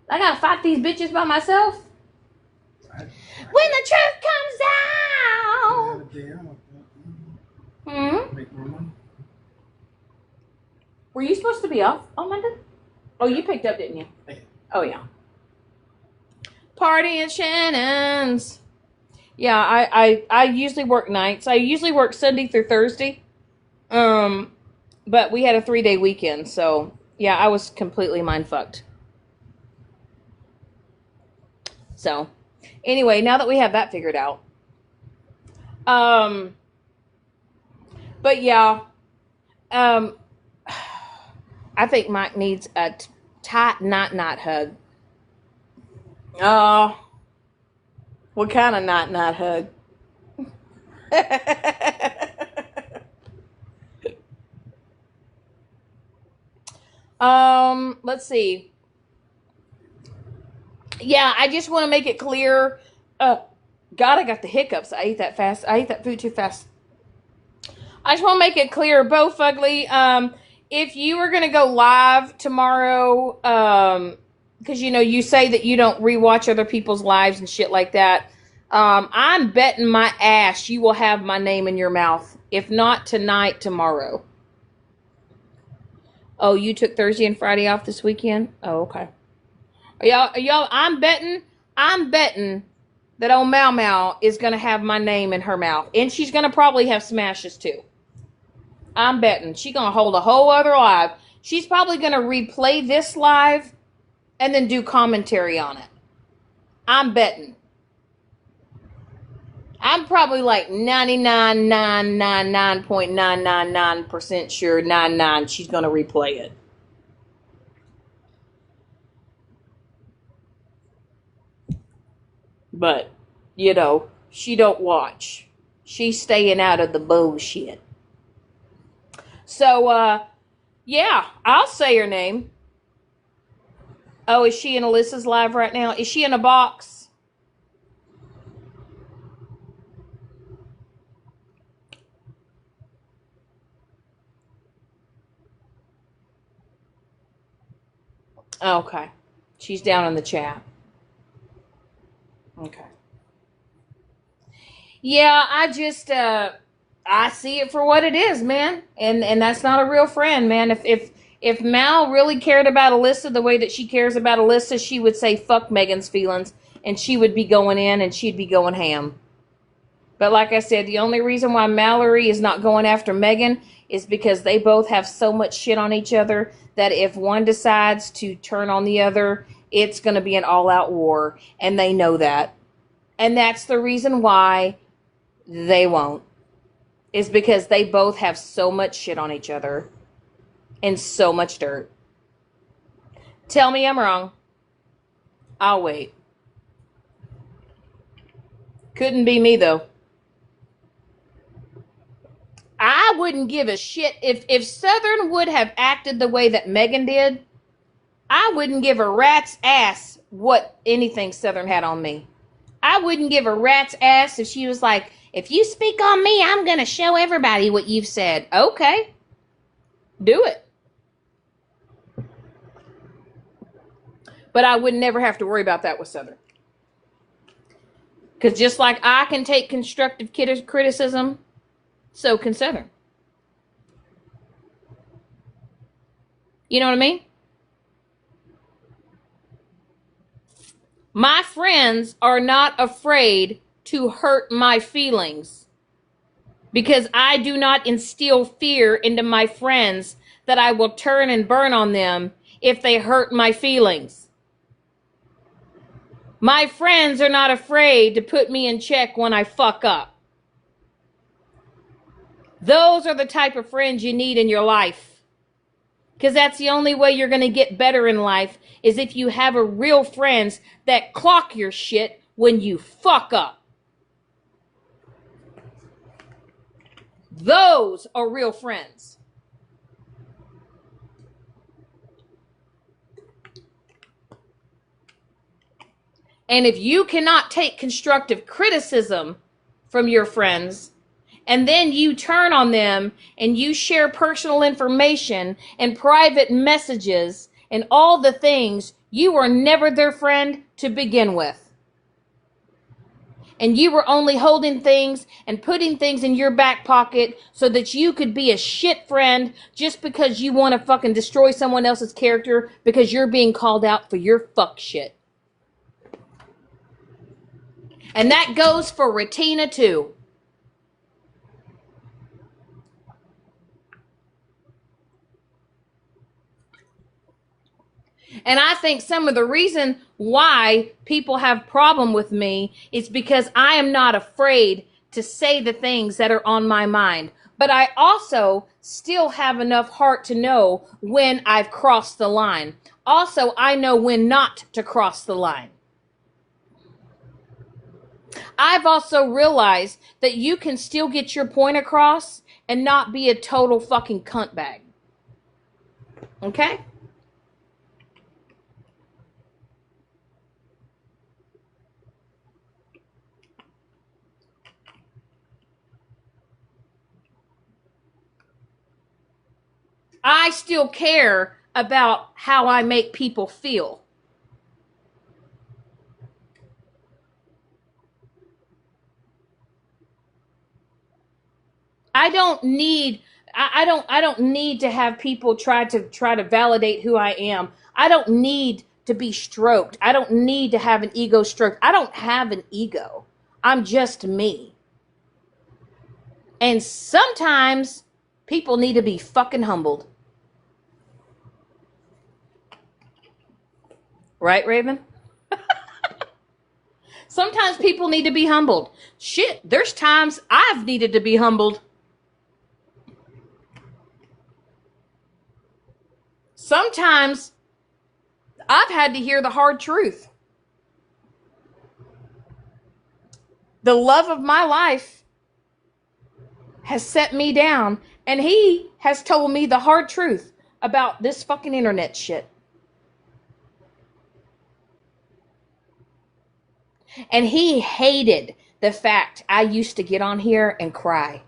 I got to fight these bitches by myself? When the truth comes out. Were you supposed to be off on Monday? Oh, you picked up, didn't you? Oh, yeah. Party at Shannon's. Yeah, I usually work nights. I usually work Sunday through Thursday. But we had a 3-day weekend, so yeah, I was completely mind fucked. So, anyway, now that we have that figured out, but yeah, I think Mike needs a tight knot hug. What kind of knot hug? Let's see. Yeah, I just want to make it clear. God, I got the hiccups. I ate that fast. I ate that food too fast. I just want to make it clear, Bo Fugly, if you were going to go live tomorrow, because, you say that you don't rewatch other people's lives and shit like that, I'm betting my ass you will have my name in your mouth. If not tonight, tomorrow. Oh, you took Thursday and Friday off this weekend? Oh, okay. Y'all, I'm betting that old Mau Mau is going to have my name in her mouth. And she's going to probably have smashes too. I'm betting. She's going to hold a whole other live. She's probably going to replay this live and then do commentary on it. I'm betting. I'm probably like 99.999% sure 99 she's going to replay it. But, she don't watch. She's staying out of the bullshit. So, yeah, I'll say her name. Oh, is she in Alyssa's live right now? Is she in a box? Okay. She's down in the chat. Okay. Yeah, I just I see it for what it is, man. And that's not a real friend, man. If Mal really cared about Alyssa the way that she cares about Alyssa, she would say fuck Megan's feelings and she would be going in and she'd be going ham. But like I said, the only reason why Mallory is not going after Megan is because they both have so much shit on each other that if one decides to turn on the other, it's going to be an all-out war. And they know that. And that's the reason why they won't. Is because they both have so much shit on each other. And so much dirt. Tell me I'm wrong. I'll wait. Couldn't be me, though. I wouldn't give a shit. If Southern would have acted the way that Megan did, I wouldn't give a rat's ass what anything Southern had on me. I wouldn't give a rat's ass if she was like, if you speak on me, I'm going to show everybody what you've said. Okay. Do it. But I would never have to worry about that with Southern. Because just like I can take constructive criticism, so can Southern. You know what I mean? My friends are not afraid to hurt my feelings. because I do not instill fear into my friends that I will turn and burn on them if they hurt my feelings. My friends are not afraid to put me in check when I fuck up. Those are the type of friends you need in your life. Because that's the only way you're going to get better in life, is if you have a real friends that clock your shit when you fuck up. Those are real friends. And if you cannot take constructive criticism from your friends, and then you turn on them and you share personal information and private messages and all the things, you were never their friend to begin with. And you were only holding things and putting things in your back pocket so that you could be a shit friend just because you want to fucking destroy someone else's character because you're being called out for your fuck shit. And that goes for Retina too. And I think some of the reason why people have problem with me is because I am not afraid to say the things that are on my mind. But I also still have enough heart to know when I've crossed the line. Also, I know when not to cross the line. I've also realized that you can still get your point across and not be a total fucking cunt bag. Okay? I still care about how I make people feel. I don't need to have people try to validate who I am. I don't need to be stroked. I don't need to have an ego stroke. I don't have an ego. I'm just me. And sometimes people need to be fucking humbled. Right, Raven? Sometimes people need to be humbled. Shit, there's times I've needed to be humbled. Sometimes I've had to hear the hard truth. The love of my life has set me down, and he has told me the hard truth about this fucking internet shit. And he hated the fact I used to get on here and cry.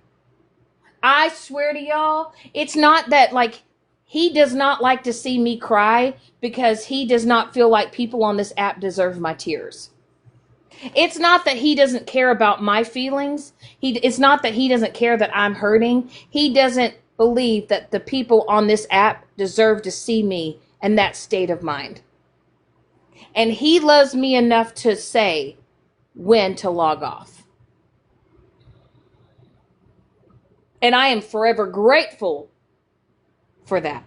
I swear to y'all, it's not that, like, he does not like to see me cry because he does not feel like people on this app deserve my tears. It's not that he doesn't care about my feelings. It's not that he doesn't care that I'm hurting. He doesn't believe that the people on this app deserve to see me in that state of mind. And he loves me enough to say when to log off. And I am forever grateful for that.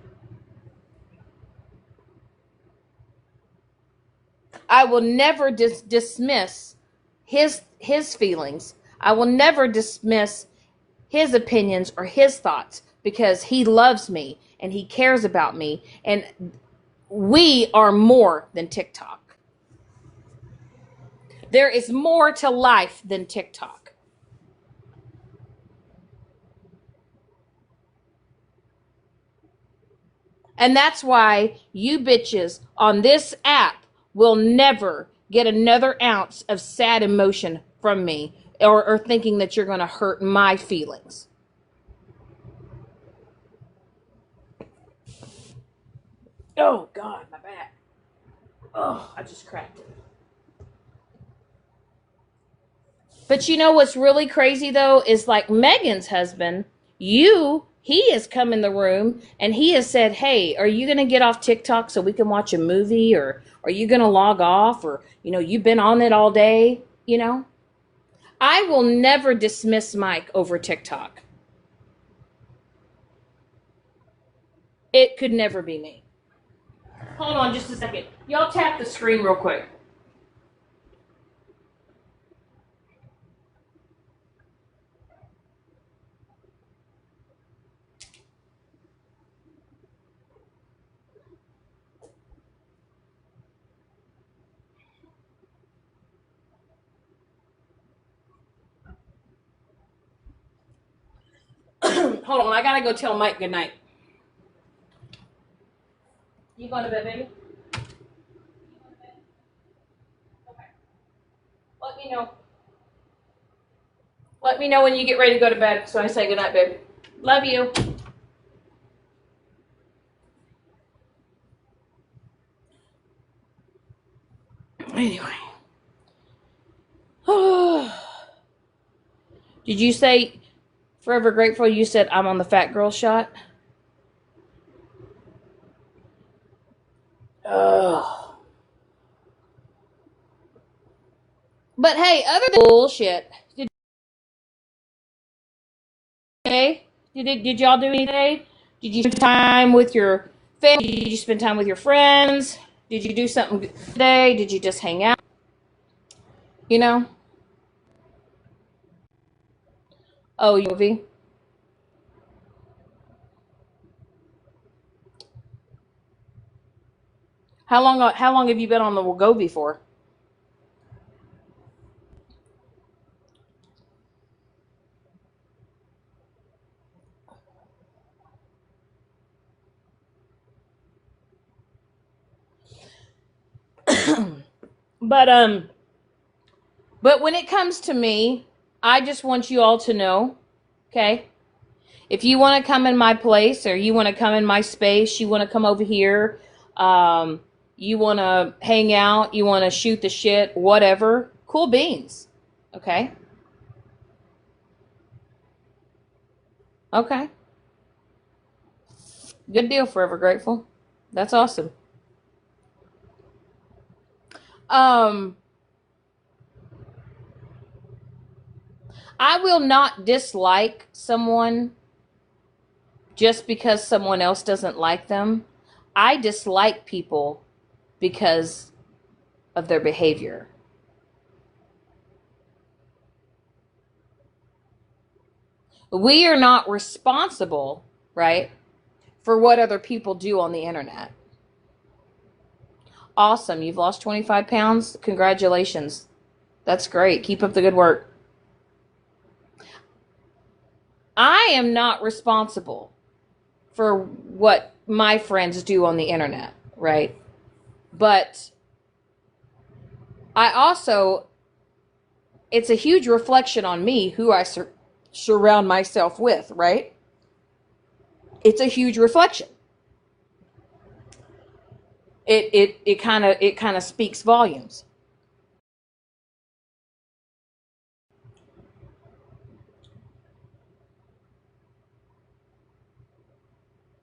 I will never dismiss his feelings. I will never dismiss his opinions or his thoughts because he loves me and he cares about me. And we are more than TikTok. There is more to life than TikTok. And that's why you bitches on this app will never get another ounce of sad emotion from me or thinking that you're going to hurt my feelings. Oh, God, my back. Oh, I just cracked it. But you know what's really crazy, though, is like Megan's husband, he has come in the room and he has said, hey, are you going to get off TikTok so we can watch a movie? Or are you going to log off? Or, you've been on it all day, I will never dismiss Mike over TikTok. It could never be me. Hold on just a second. Y'all tap the screen real quick. Hold on, I gotta go tell Mike goodnight. You going to bed, baby? Okay. Let me know. Let me know when you get ready to go to bed so I say goodnight, baby. Love you. Anyway. Did you say Forever Grateful? You said I'm on the fat girl shot? Ugh. But hey, other than bullshit, did y'all do anything today? Did you spend time with your family? Did you spend time with your friends? Did you do something good today? Did you just hang out? You know? Oh, you movie? How long have you been on the Wegovy for? But but when it comes to me, I just want you all to know, okay? If you want to come in my place or you want to come in my space, you want to come over here, you want to hang out, you want to shoot the shit, whatever, cool beans. Okay? Okay. Good deal, Forever Grateful. That's awesome. Um, I will not dislike someone just because someone else doesn't like them. I dislike people because of their behavior. We are not responsible, right, for what other people do on the internet. Awesome. You've lost 25 pounds. Congratulations. That's great. Keep up the good work. I am not responsible for what my friends do on the internet, right? But I also, it's a huge reflection on me who I surround myself with, right? It's a huge reflection. It kind of speaks volumes.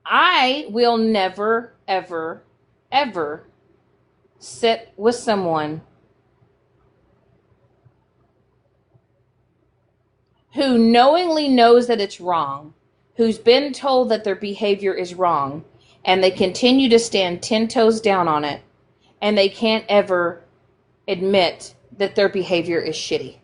I will never, ever, ever sit with someone who knowingly knows that it's wrong, who's been told that their behavior is wrong, and they continue to stand 10 toes down on it, and they can't ever admit that their behavior is shitty.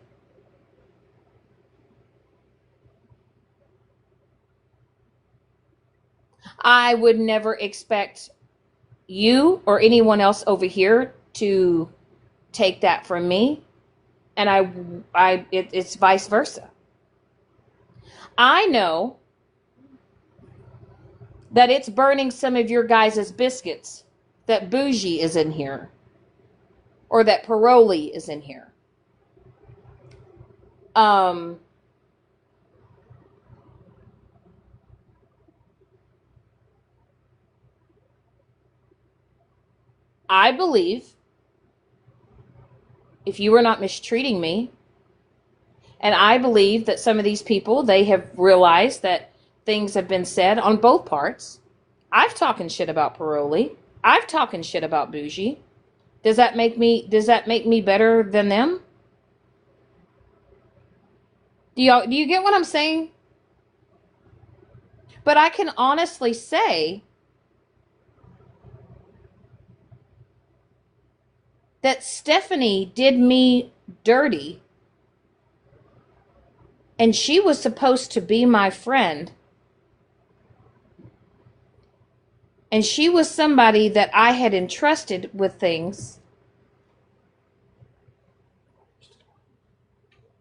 I would never expect you or anyone else over here to take that from me, and it's vice versa. I know that it's burning some of your guys' biscuits that Bougie is in here or that Paroli is in here. Um, I believe if you were not mistreating me, and I believe that some of these people, they have realized that things have been said on both parts. I've talking shit about Paroli. I've talking shit about Bougie. Does that make me better than them? Do you get what I'm saying? But I can honestly say that Stephanie did me dirty, and she was supposed to be my friend. And she was somebody that I had entrusted with things.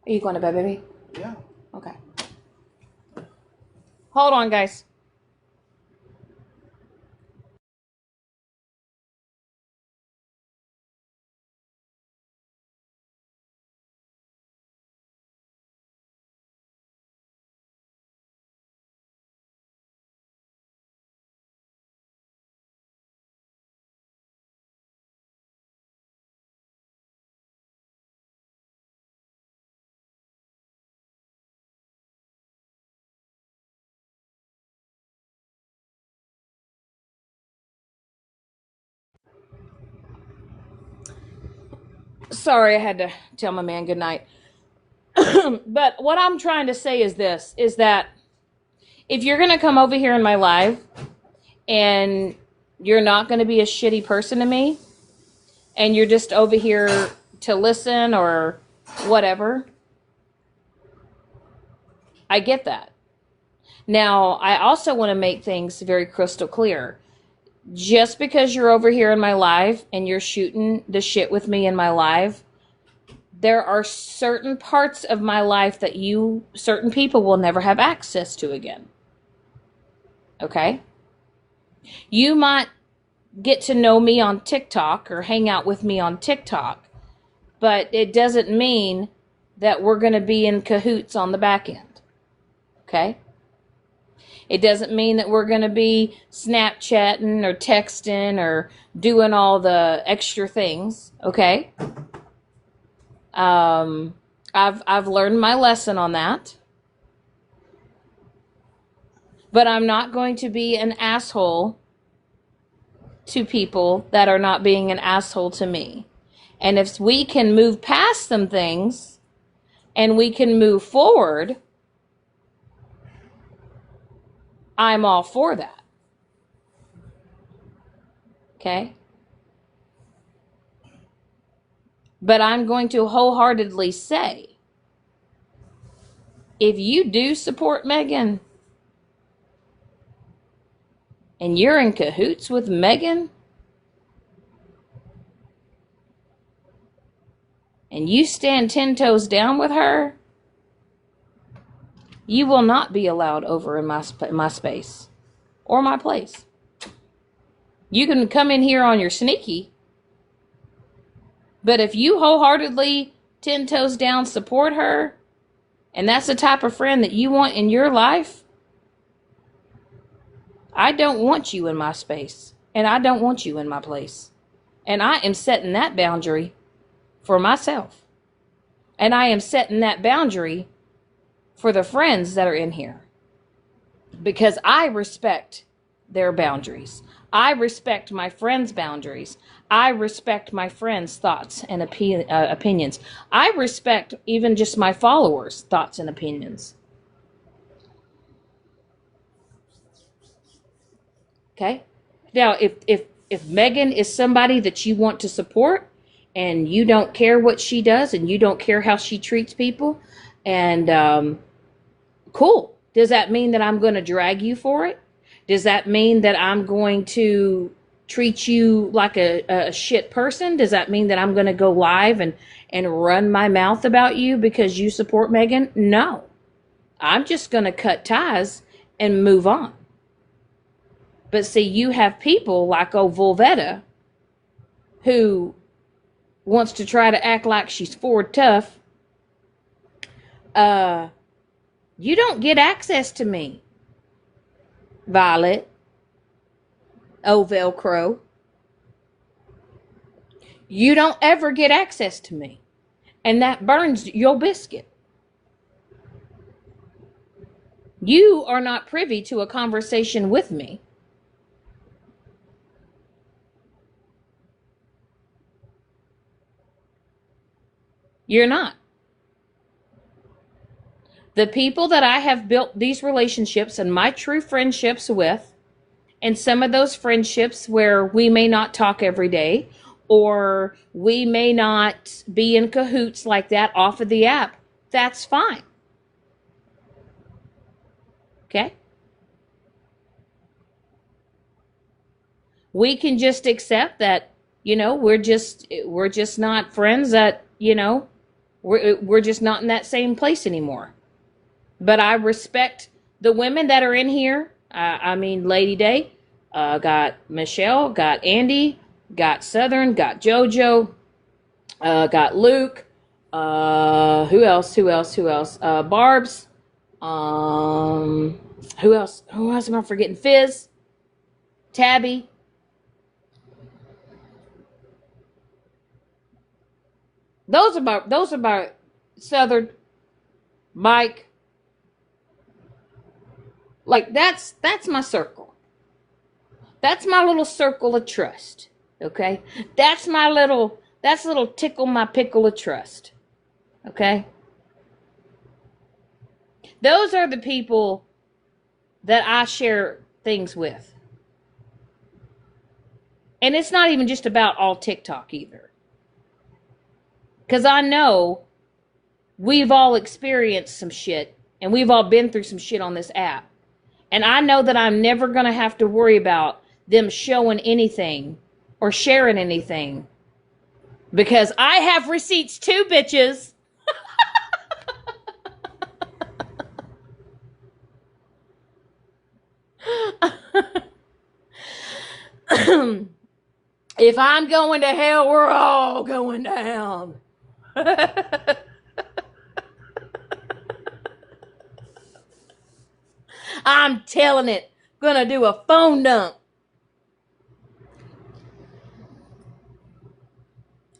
Are you going to bed, baby? Yeah. Okay. Hold on, guys. Sorry, I had to tell my man good night. But what I'm trying to say is this, is that if you're going to come over here in my live and you're not going to be a shitty person to me and you're just over here to listen or whatever, I get that. Now, I also want to make things very crystal clear. Just because you're over here in my live and you're shooting the shit with me in my live, there are certain parts of my life that certain people will never have access to again. Okay? You might get to know me on TikTok or hang out with me on TikTok, but it doesn't mean that we're going to be in cahoots on the back end. Okay? It doesn't mean that we're going to be Snapchatting or texting or doing all the extra things. Okay? I've learned my lesson on that. But I'm not going to be an asshole to people that are not being an asshole to me. And if we can move past some things and we can move forward, I'm all for that. Okay? But I'm going to wholeheartedly say, if you do support Megan and you're in cahoots with Megan and you stand 10 toes down with her, you will not be allowed over in my space or my place. You can come in here on your sneaky, but if you wholeheartedly 10 toes down support her, and that's the type of friend that you want in your life, I don't want you in my space, and I don't want you in my place. And I am setting that boundary for myself. And I am setting that boundary for the friends that are in here. Because I respect their boundaries. I respect my friends' boundaries. I respect my friends' thoughts and opinions. I respect even just my followers' thoughts and opinions. Okay? Now, if Megan is somebody that you want to support and you don't care what she does and you don't care how she treats people, and cool. Does that mean that I'm going to drag you for it? Does that mean that I'm going to treat you like a shit person? Does that mean that I'm going to go live and run my mouth about you because you support Megan? No. I'm just going to cut ties and move on. But see, you have people like old Volvetta who wants to try to act like she's Ford tough. You don't get access to me, Violet. Oh, Velcro. You don't ever get access to me. And that burns your biscuit. You are not privy to a conversation with me. You're not. The people that I have built these relationships and my true friendships with, and some of those friendships where we may not talk every day, or we may not be in cahoots like that off of the app, that's fine. Okay? We can just accept that, we're just not friends, that, we're just not in that same place anymore. But I respect the women that are in here. I mean, Lady Day, got Michelle, got Andy, got Southern, got JoJo, got Luke. Who else? Barb's. Who else? Who else am I forgetting? Fizz, Tabby. Those are my Southern, Mike. Like that's my circle. That's my little circle of trust. Okay? That's little tickle my pickle of trust. Okay? Those are the people that I share things with. And it's not even just about all TikTok either. Because I know we've all experienced some shit and we've all been through some shit on this app. And I know that I'm never going to have to worry about them showing anything or sharing anything. Because I have receipts too, bitches. If I'm going to hell, we're all going down. I'm telling it. Gonna do a phone dump.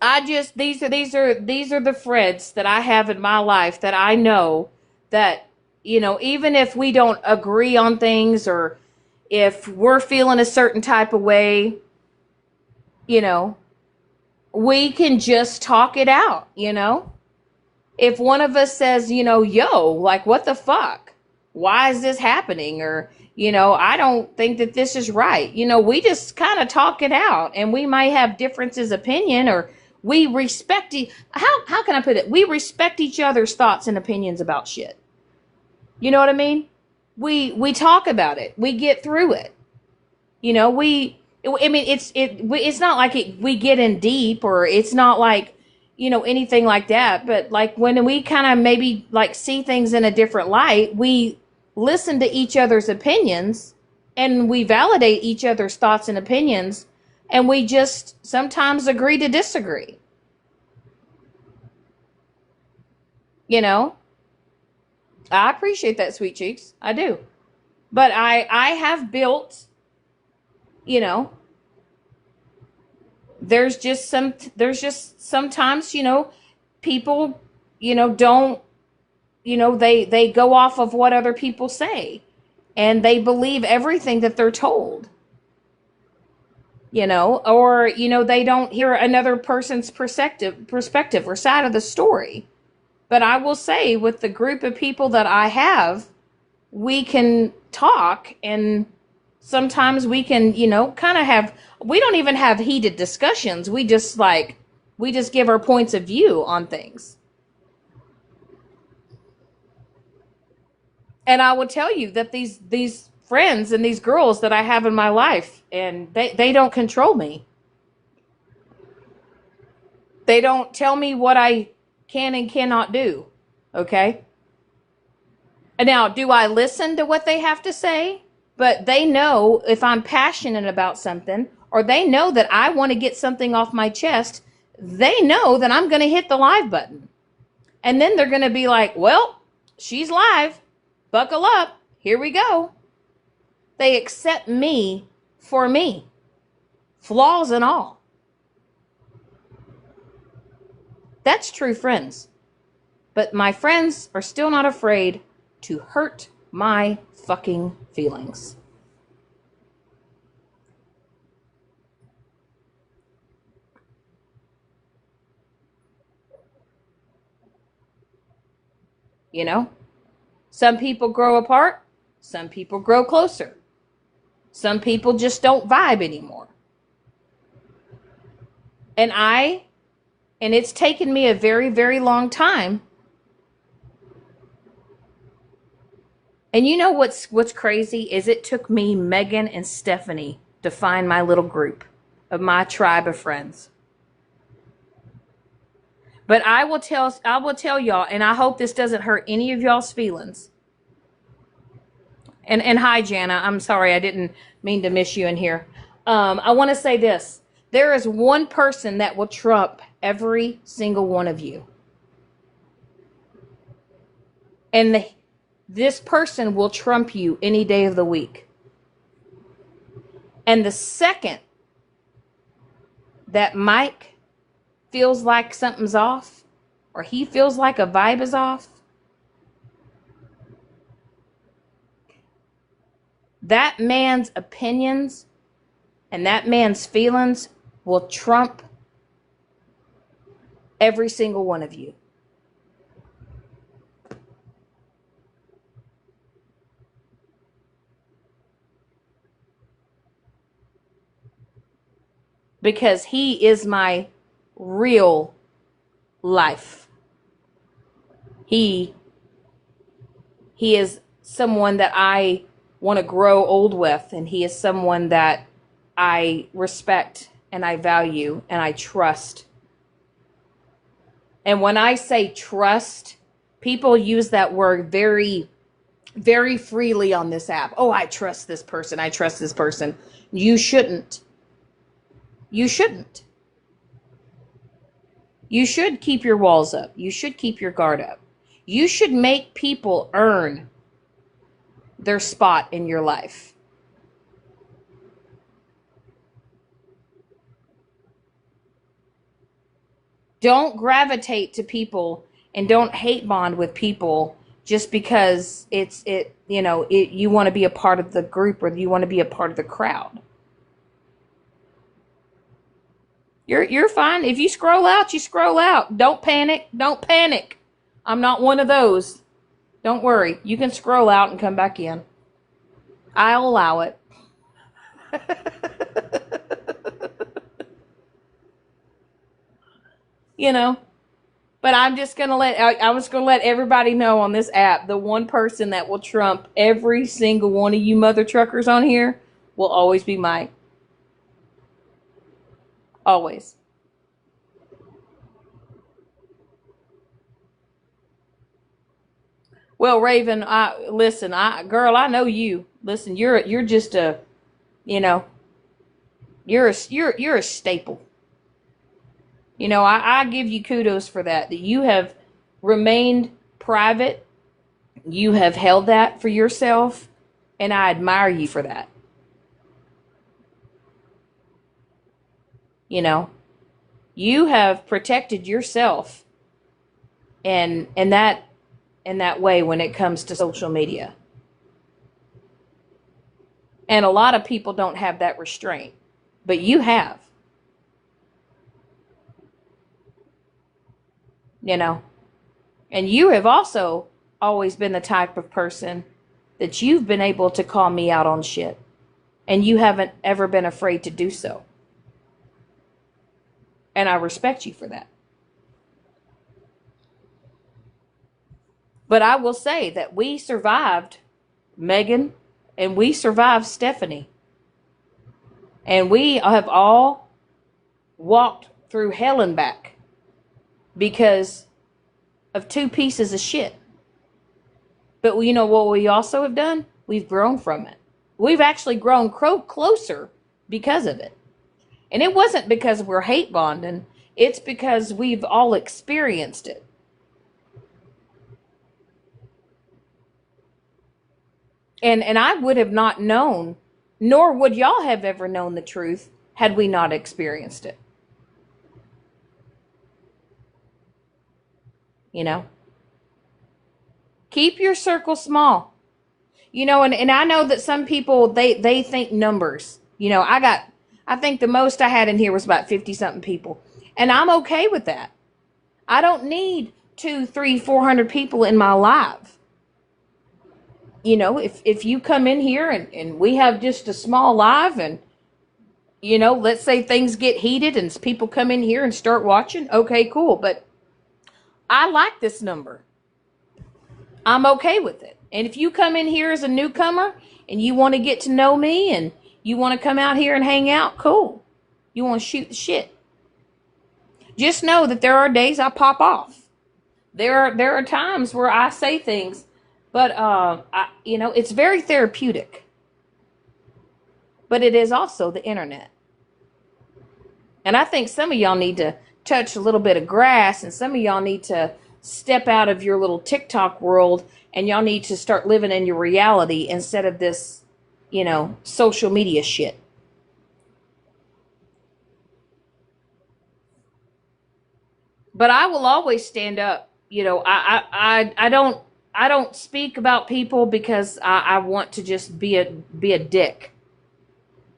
These are the Freds that I have in my life that I know that, even if we don't agree on things, or if we're feeling a certain type of way, we can just talk it out. If one of us says, yo, like, what the fuck? Why is this happening? Or, I don't think that this is right. We just kind of talk it out, and we might have differences of opinion, or we respect how can I put it? We respect each other's thoughts and opinions about shit. You know what I mean? We talk about it. We get through it. It's not like we get in deep, or it's not like, anything like that. But like when we kind of maybe like see things in a different light, we listen to each other's opinions and we validate each other's thoughts and opinions, and we just sometimes agree to disagree. I appreciate that, Sweet Cheeks. I do. But I have built, there's just sometimes, people, don't, they go off of what other people say, and they believe everything that they're told, or, they don't hear another person's perspective or side of the story. But I will say, with the group of people that I have, we can talk, and sometimes we can, kind of we don't even have heated discussions. We just give our points of view on things. And I will tell you that these friends and these girls that I have in my life, and they don't control me. They don't tell me what I can and cannot do. Okay? And now, do I listen to what they have to say? But they know if I'm passionate about something, or they know that I want to get something off my chest, they know that I'm going to hit the live button. And then they're going to be like, well, she's live. Buckle up. Here we go. They accept me for me, flaws and all. That's true friends. But my friends are still not afraid to hurt my fucking feelings. Some people grow apart. Some people grow closer. Some people just don't vibe anymore. And it's taken me a very, very long time. And you know what's crazy is it took me, Megan, and Stephanie to find my little group of my tribe of friends. But I will tell y'all, and I hope this doesn't hurt any of y'all's feelings. And hi, Jana. I'm sorry, I didn't mean to miss you in here. I want to say this. There is one person that will trump every single one of you. And this person will trump you any day of the week. And the second that Mike feels like something's off, or he feels like a vibe is off, that man's opinions and that man's feelings will trump every single one of you. Because he is my real life. He is someone that I want to grow old with, and he is someone that I respect and I value and I trust. And when I say trust, people use that word very, very freely on this app. Oh, I trust this person. I trust this person. You shouldn't. You shouldn't. You should keep your walls up. You should keep your guard up. You should make people earn their spot in your life. Don't gravitate to people and don't hate bond with people just because you want to be a part of the group or you want to be a part of the crowd. You're fine. If you scroll out, you scroll out. Don't panic. Don't panic. I'm not one of those. Don't worry. You can scroll out and come back in. I'll allow it. But I'm just going to I was going to let everybody know on this app, the one person that will trump every single one of you mother truckers on here will always be Mike. Always. Well, Raven, listen, girl, I know you. Listen, you're just a, you're a staple. I give you kudos for that you have remained private. You have held that for yourself, and I admire you for that. You have protected yourself in that way when it comes to social media. And a lot of people don't have that restraint, but you have. And you have also always been the type of person that you've been able to call me out on shit, and you haven't ever been afraid to do so. And I respect you for that. But I will say that we survived Megan and we survived Stephanie. And we have all walked through hell and back because of two pieces of shit. But you know what we also have done? We've grown from it. We've actually grown closer because of it. And it wasn't because we're hate bonding. It's because we've all experienced it. And I would have not known, nor would y'all have ever known the truth had we not experienced it. Keep your circle small. And I know that some people, they think numbers. I think the most I had in here was about 50 something people. And I'm okay with that. I don't need 200, 300, 400 people in my life. if you come in here and we have just a small live, and let's say things get heated and people come in here and start watching, okay, cool. But I like this number. I'm okay with it. And if you come in here as a newcomer and you want to get to know me and you want to come out here and hang out, cool. You want to shoot the shit. Just know that there are days I pop off. There are times where I say things, but it's very therapeutic. But it is also the internet. And I think some of y'all need to touch a little bit of grass, and some of y'all need to step out of your little TikTok world, and y'all need to start living in your reality instead of this, social media shit. But I will always stand up. I don't speak about people because I want to just be a dick.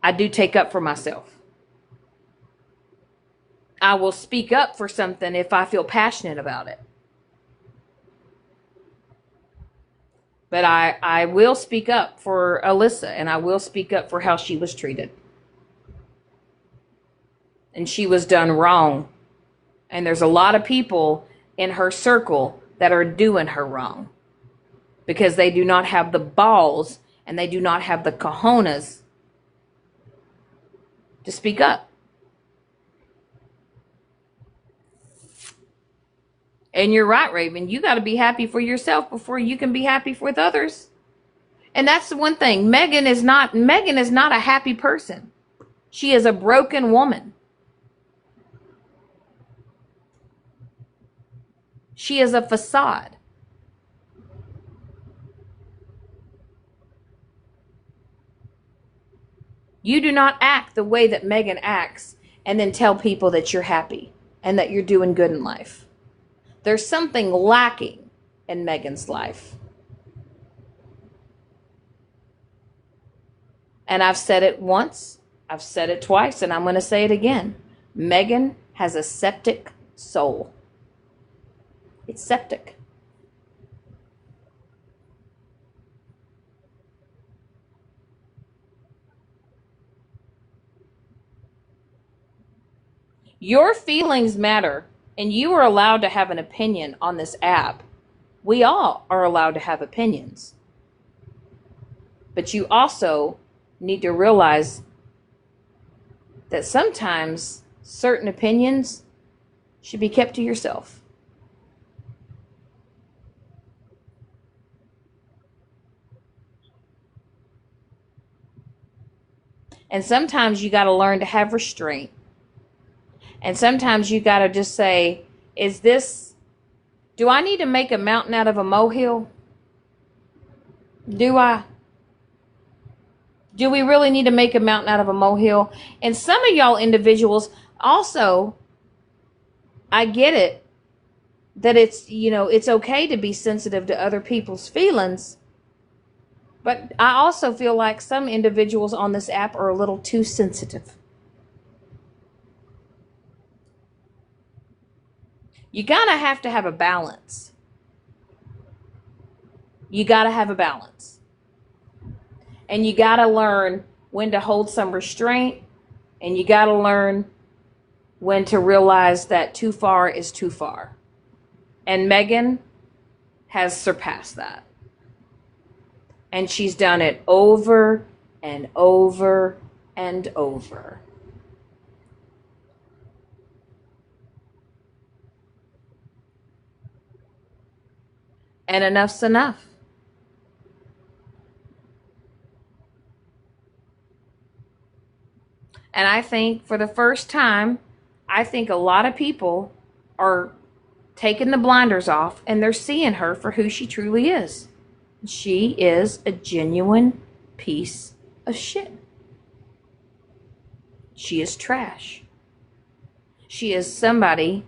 I do take up for myself. I will speak up for something if I feel passionate about it. But I will speak up for Alyssa, and I will speak up for how she was treated. And she was done wrong. And there's a lot of people in her circle that are doing her wrong because they do not have the balls and they do not have the cojones to speak up. And you're right, Raven. You got to be happy for yourself before you can be happy with others. And that's the one thing. Megan is not a happy person. She is a broken woman. She is a facade. You do not act the way that Megan acts and then tell people that you're happy and that you're doing good in life. There's something lacking in Megan's life. And I've said it once, I've said it twice, and I'm going to say it again. Megan has a septic soul. It's septic. Your feelings matter, and you are allowed to have an opinion on this app. We all are allowed to have opinions. But you also need to realize that sometimes certain opinions should be kept to yourself. And sometimes you got to learn to have restraint. And sometimes you got to just say, do I need to make a mountain out of a molehill? Do I? Do we really need to make a mountain out of a molehill? And some of y'all individuals also, I get it, that it's okay to be sensitive to other people's feelings. But I also feel like some individuals on this app are a little too sensitive. You gotta have to have a balance. You gotta have a balance. And you gotta learn when to hold some restraint, and you gotta learn when to realize that too far is too far. And Megan has surpassed that. And she's done it over and over and over. And enough's enough. And I think for the first time, I think a lot of people are taking the blinders off and they're seeing her for who she truly is. She is a genuine piece of shit. She is trash. She is somebody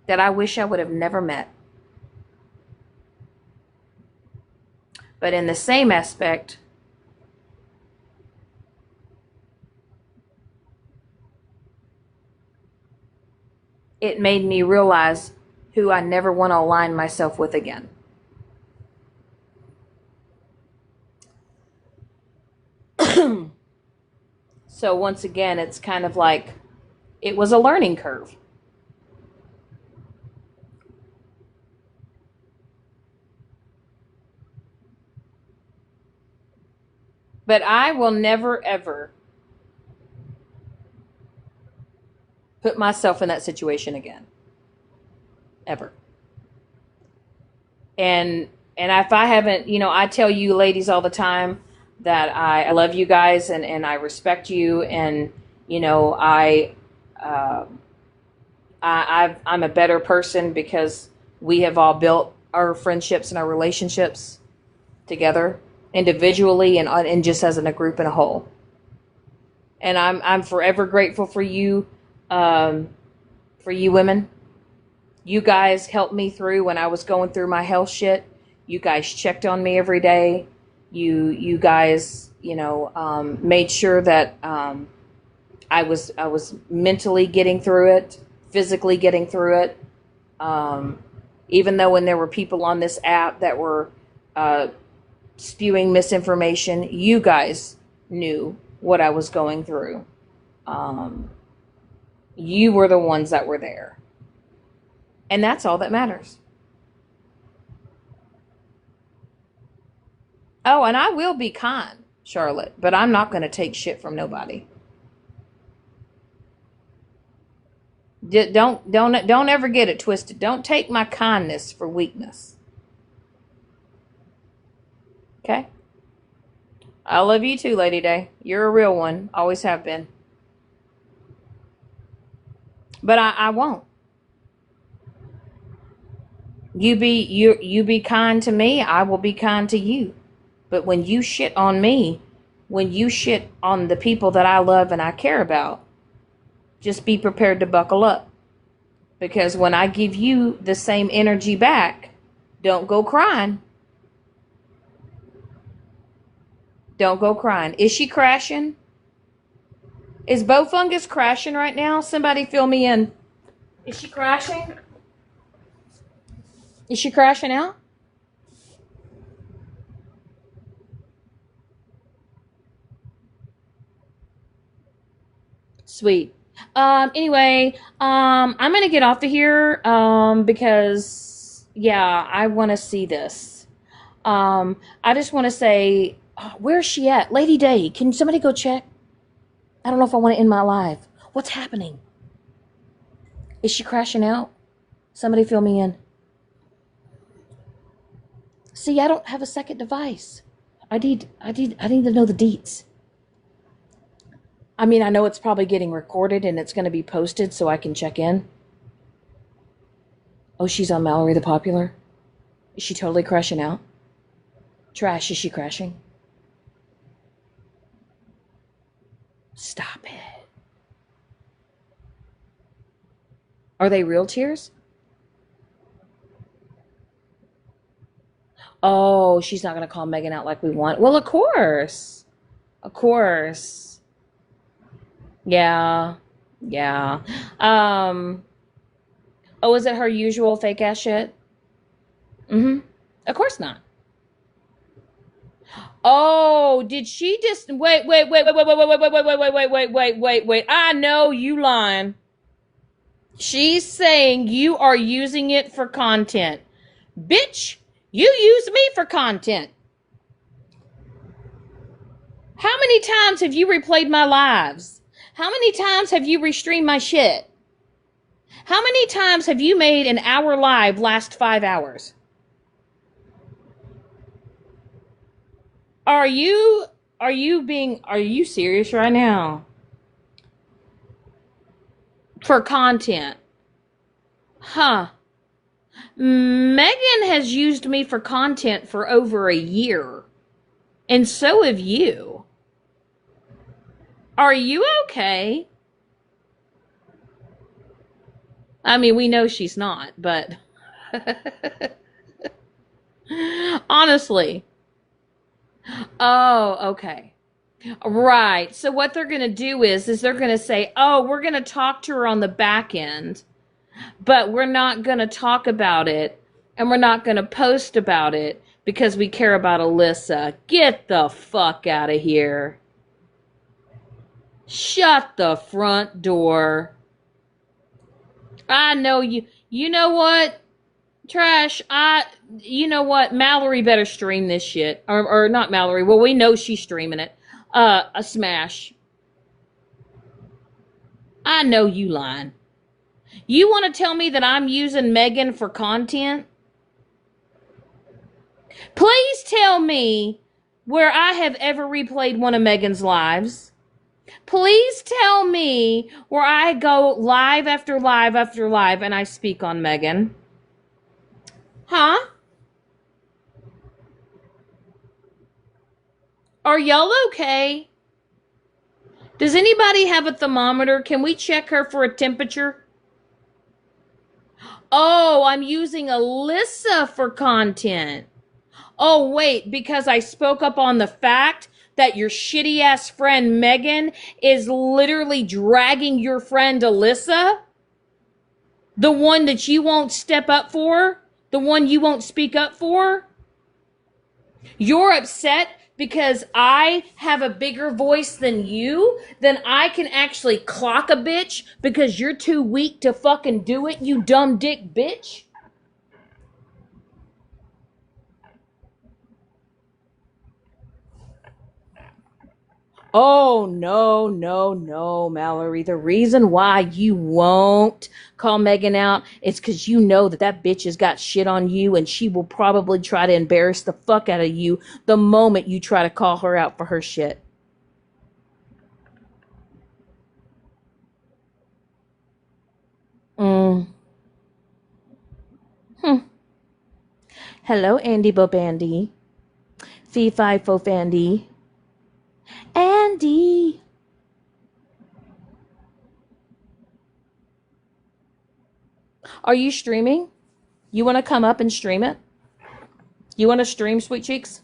that I wish I would have never met. But in the same aspect, it made me realize who I never want to align myself with again. So once again, it's kind of like it was a learning curve. But I will never, ever put myself in that situation again. Ever. And if I haven't, I tell you ladies all the time that I love you guys and I respect you, and I'm a better person because we have all built our friendships and our relationships together, individually and just as in a group and a whole. And I'm forever grateful for you women. You guys helped me through when I was going through my health shit. You guys checked on me every day. You guys, made sure that I was mentally getting through it, physically getting through it. Even though when there were people on this app that were spewing misinformation, you guys knew what I was going through. You were the ones that were there. And that's all that matters. Oh, and I will be kind, Charlotte, but I'm not going to take shit from nobody. Don't ever get it twisted. Don't take my kindness for weakness. Okay? I love you too, Lady Day. You're a real one. Always have been. But I won't. You be kind to me, I will be kind to you. But when you shit on me, when you shit on the people that I love and I care about, just be prepared to buckle up. Because when I give you the same energy back, don't go crying. Don't go crying. Is she crashing? Is Bofungus crashing right now? Somebody fill me in. Is she crashing? Is she crashing out? Sweet. Anyway, I'm gonna get off of here, because, yeah, I want to see this. I just want to say, where's she at? Lady Day, can somebody go check? I don't know if I want to end my live. What's happening? Is she crashing out? Somebody fill me in. See, I don't have a second device. I need to know the deets. I mean, I know it's probably getting recorded and it's going to be posted so I can check in. Oh, she's on Mallory the Popular. Is she totally crashing out? Trash, is she crashing? Stop it. Are they real tears? Oh, she's not going to call Megan out like we want. Well, of course. Of course. Yeah. Yeah. Oh, is it her usual fake ass shit? Mm-hmm. Of course not. Oh, did she just wait. I know you lying. She's saying you are using it for content. Bitch, you use me for content. How many times have you replayed my lives? How many times have you restreamed my shit? How many times have you made an hour live last 5 hours? Are you serious right now? For content. Huh. Megan has used me for content for over a year. And so have you. Are you okay? I mean, we know she's not, but honestly. Oh, okay. Right. So what they're going to do is they're going to say, oh, we're going to talk to her on the back end, but we're not going to talk about it and we're not going to post about it because we care about Alyssa. Get the fuck out of here. Shut the front door. I know you. You know what? Trash. You know what? Mallory better stream this shit. Or not Mallory. Well, we know she's streaming it. A Smash. I know you lying. You want to tell me that I'm using Megan for content? Please tell me where I have ever replayed one of Megan's lives. Please tell me where I go live after live after live and I speak on Megan. Huh? Are y'all okay? Does anybody have a thermometer? Can we check her for a temperature? Oh, I'm using Alyssa for content. Oh, wait, because I spoke up on the fact that your shitty ass friend Megan is literally dragging your friend Alyssa? The one that you won't step up for? The one you won't speak up for? You're upset because I have a bigger voice than you? Then I can actually clock a bitch because you're too weak to fucking do it, you dumb dick bitch? Oh, no, no, no, Mallory. The reason why you won't call Megan out is because you know that that bitch has got shit on you and she will probably try to embarrass the fuck out of you the moment you try to call her out for her shit. Mm. Hmm. Hello, Andy Bobandy. Fee Fi Fo Fandy. Andy. Are you streaming? You want to come up and stream it? You want to stream, Sweet Cheeks?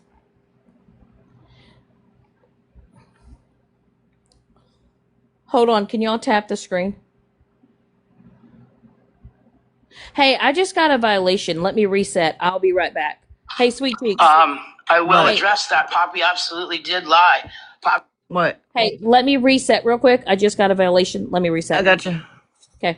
Hold on. Can y'all tap the screen? Hey, I just got a violation. Let me reset. I'll be right back. Hey, Sweet Cheeks. I will address that. Poppy absolutely did lie. What? Hey, let me reset real quick. I just got a violation. Let me reset. I got you. Okay.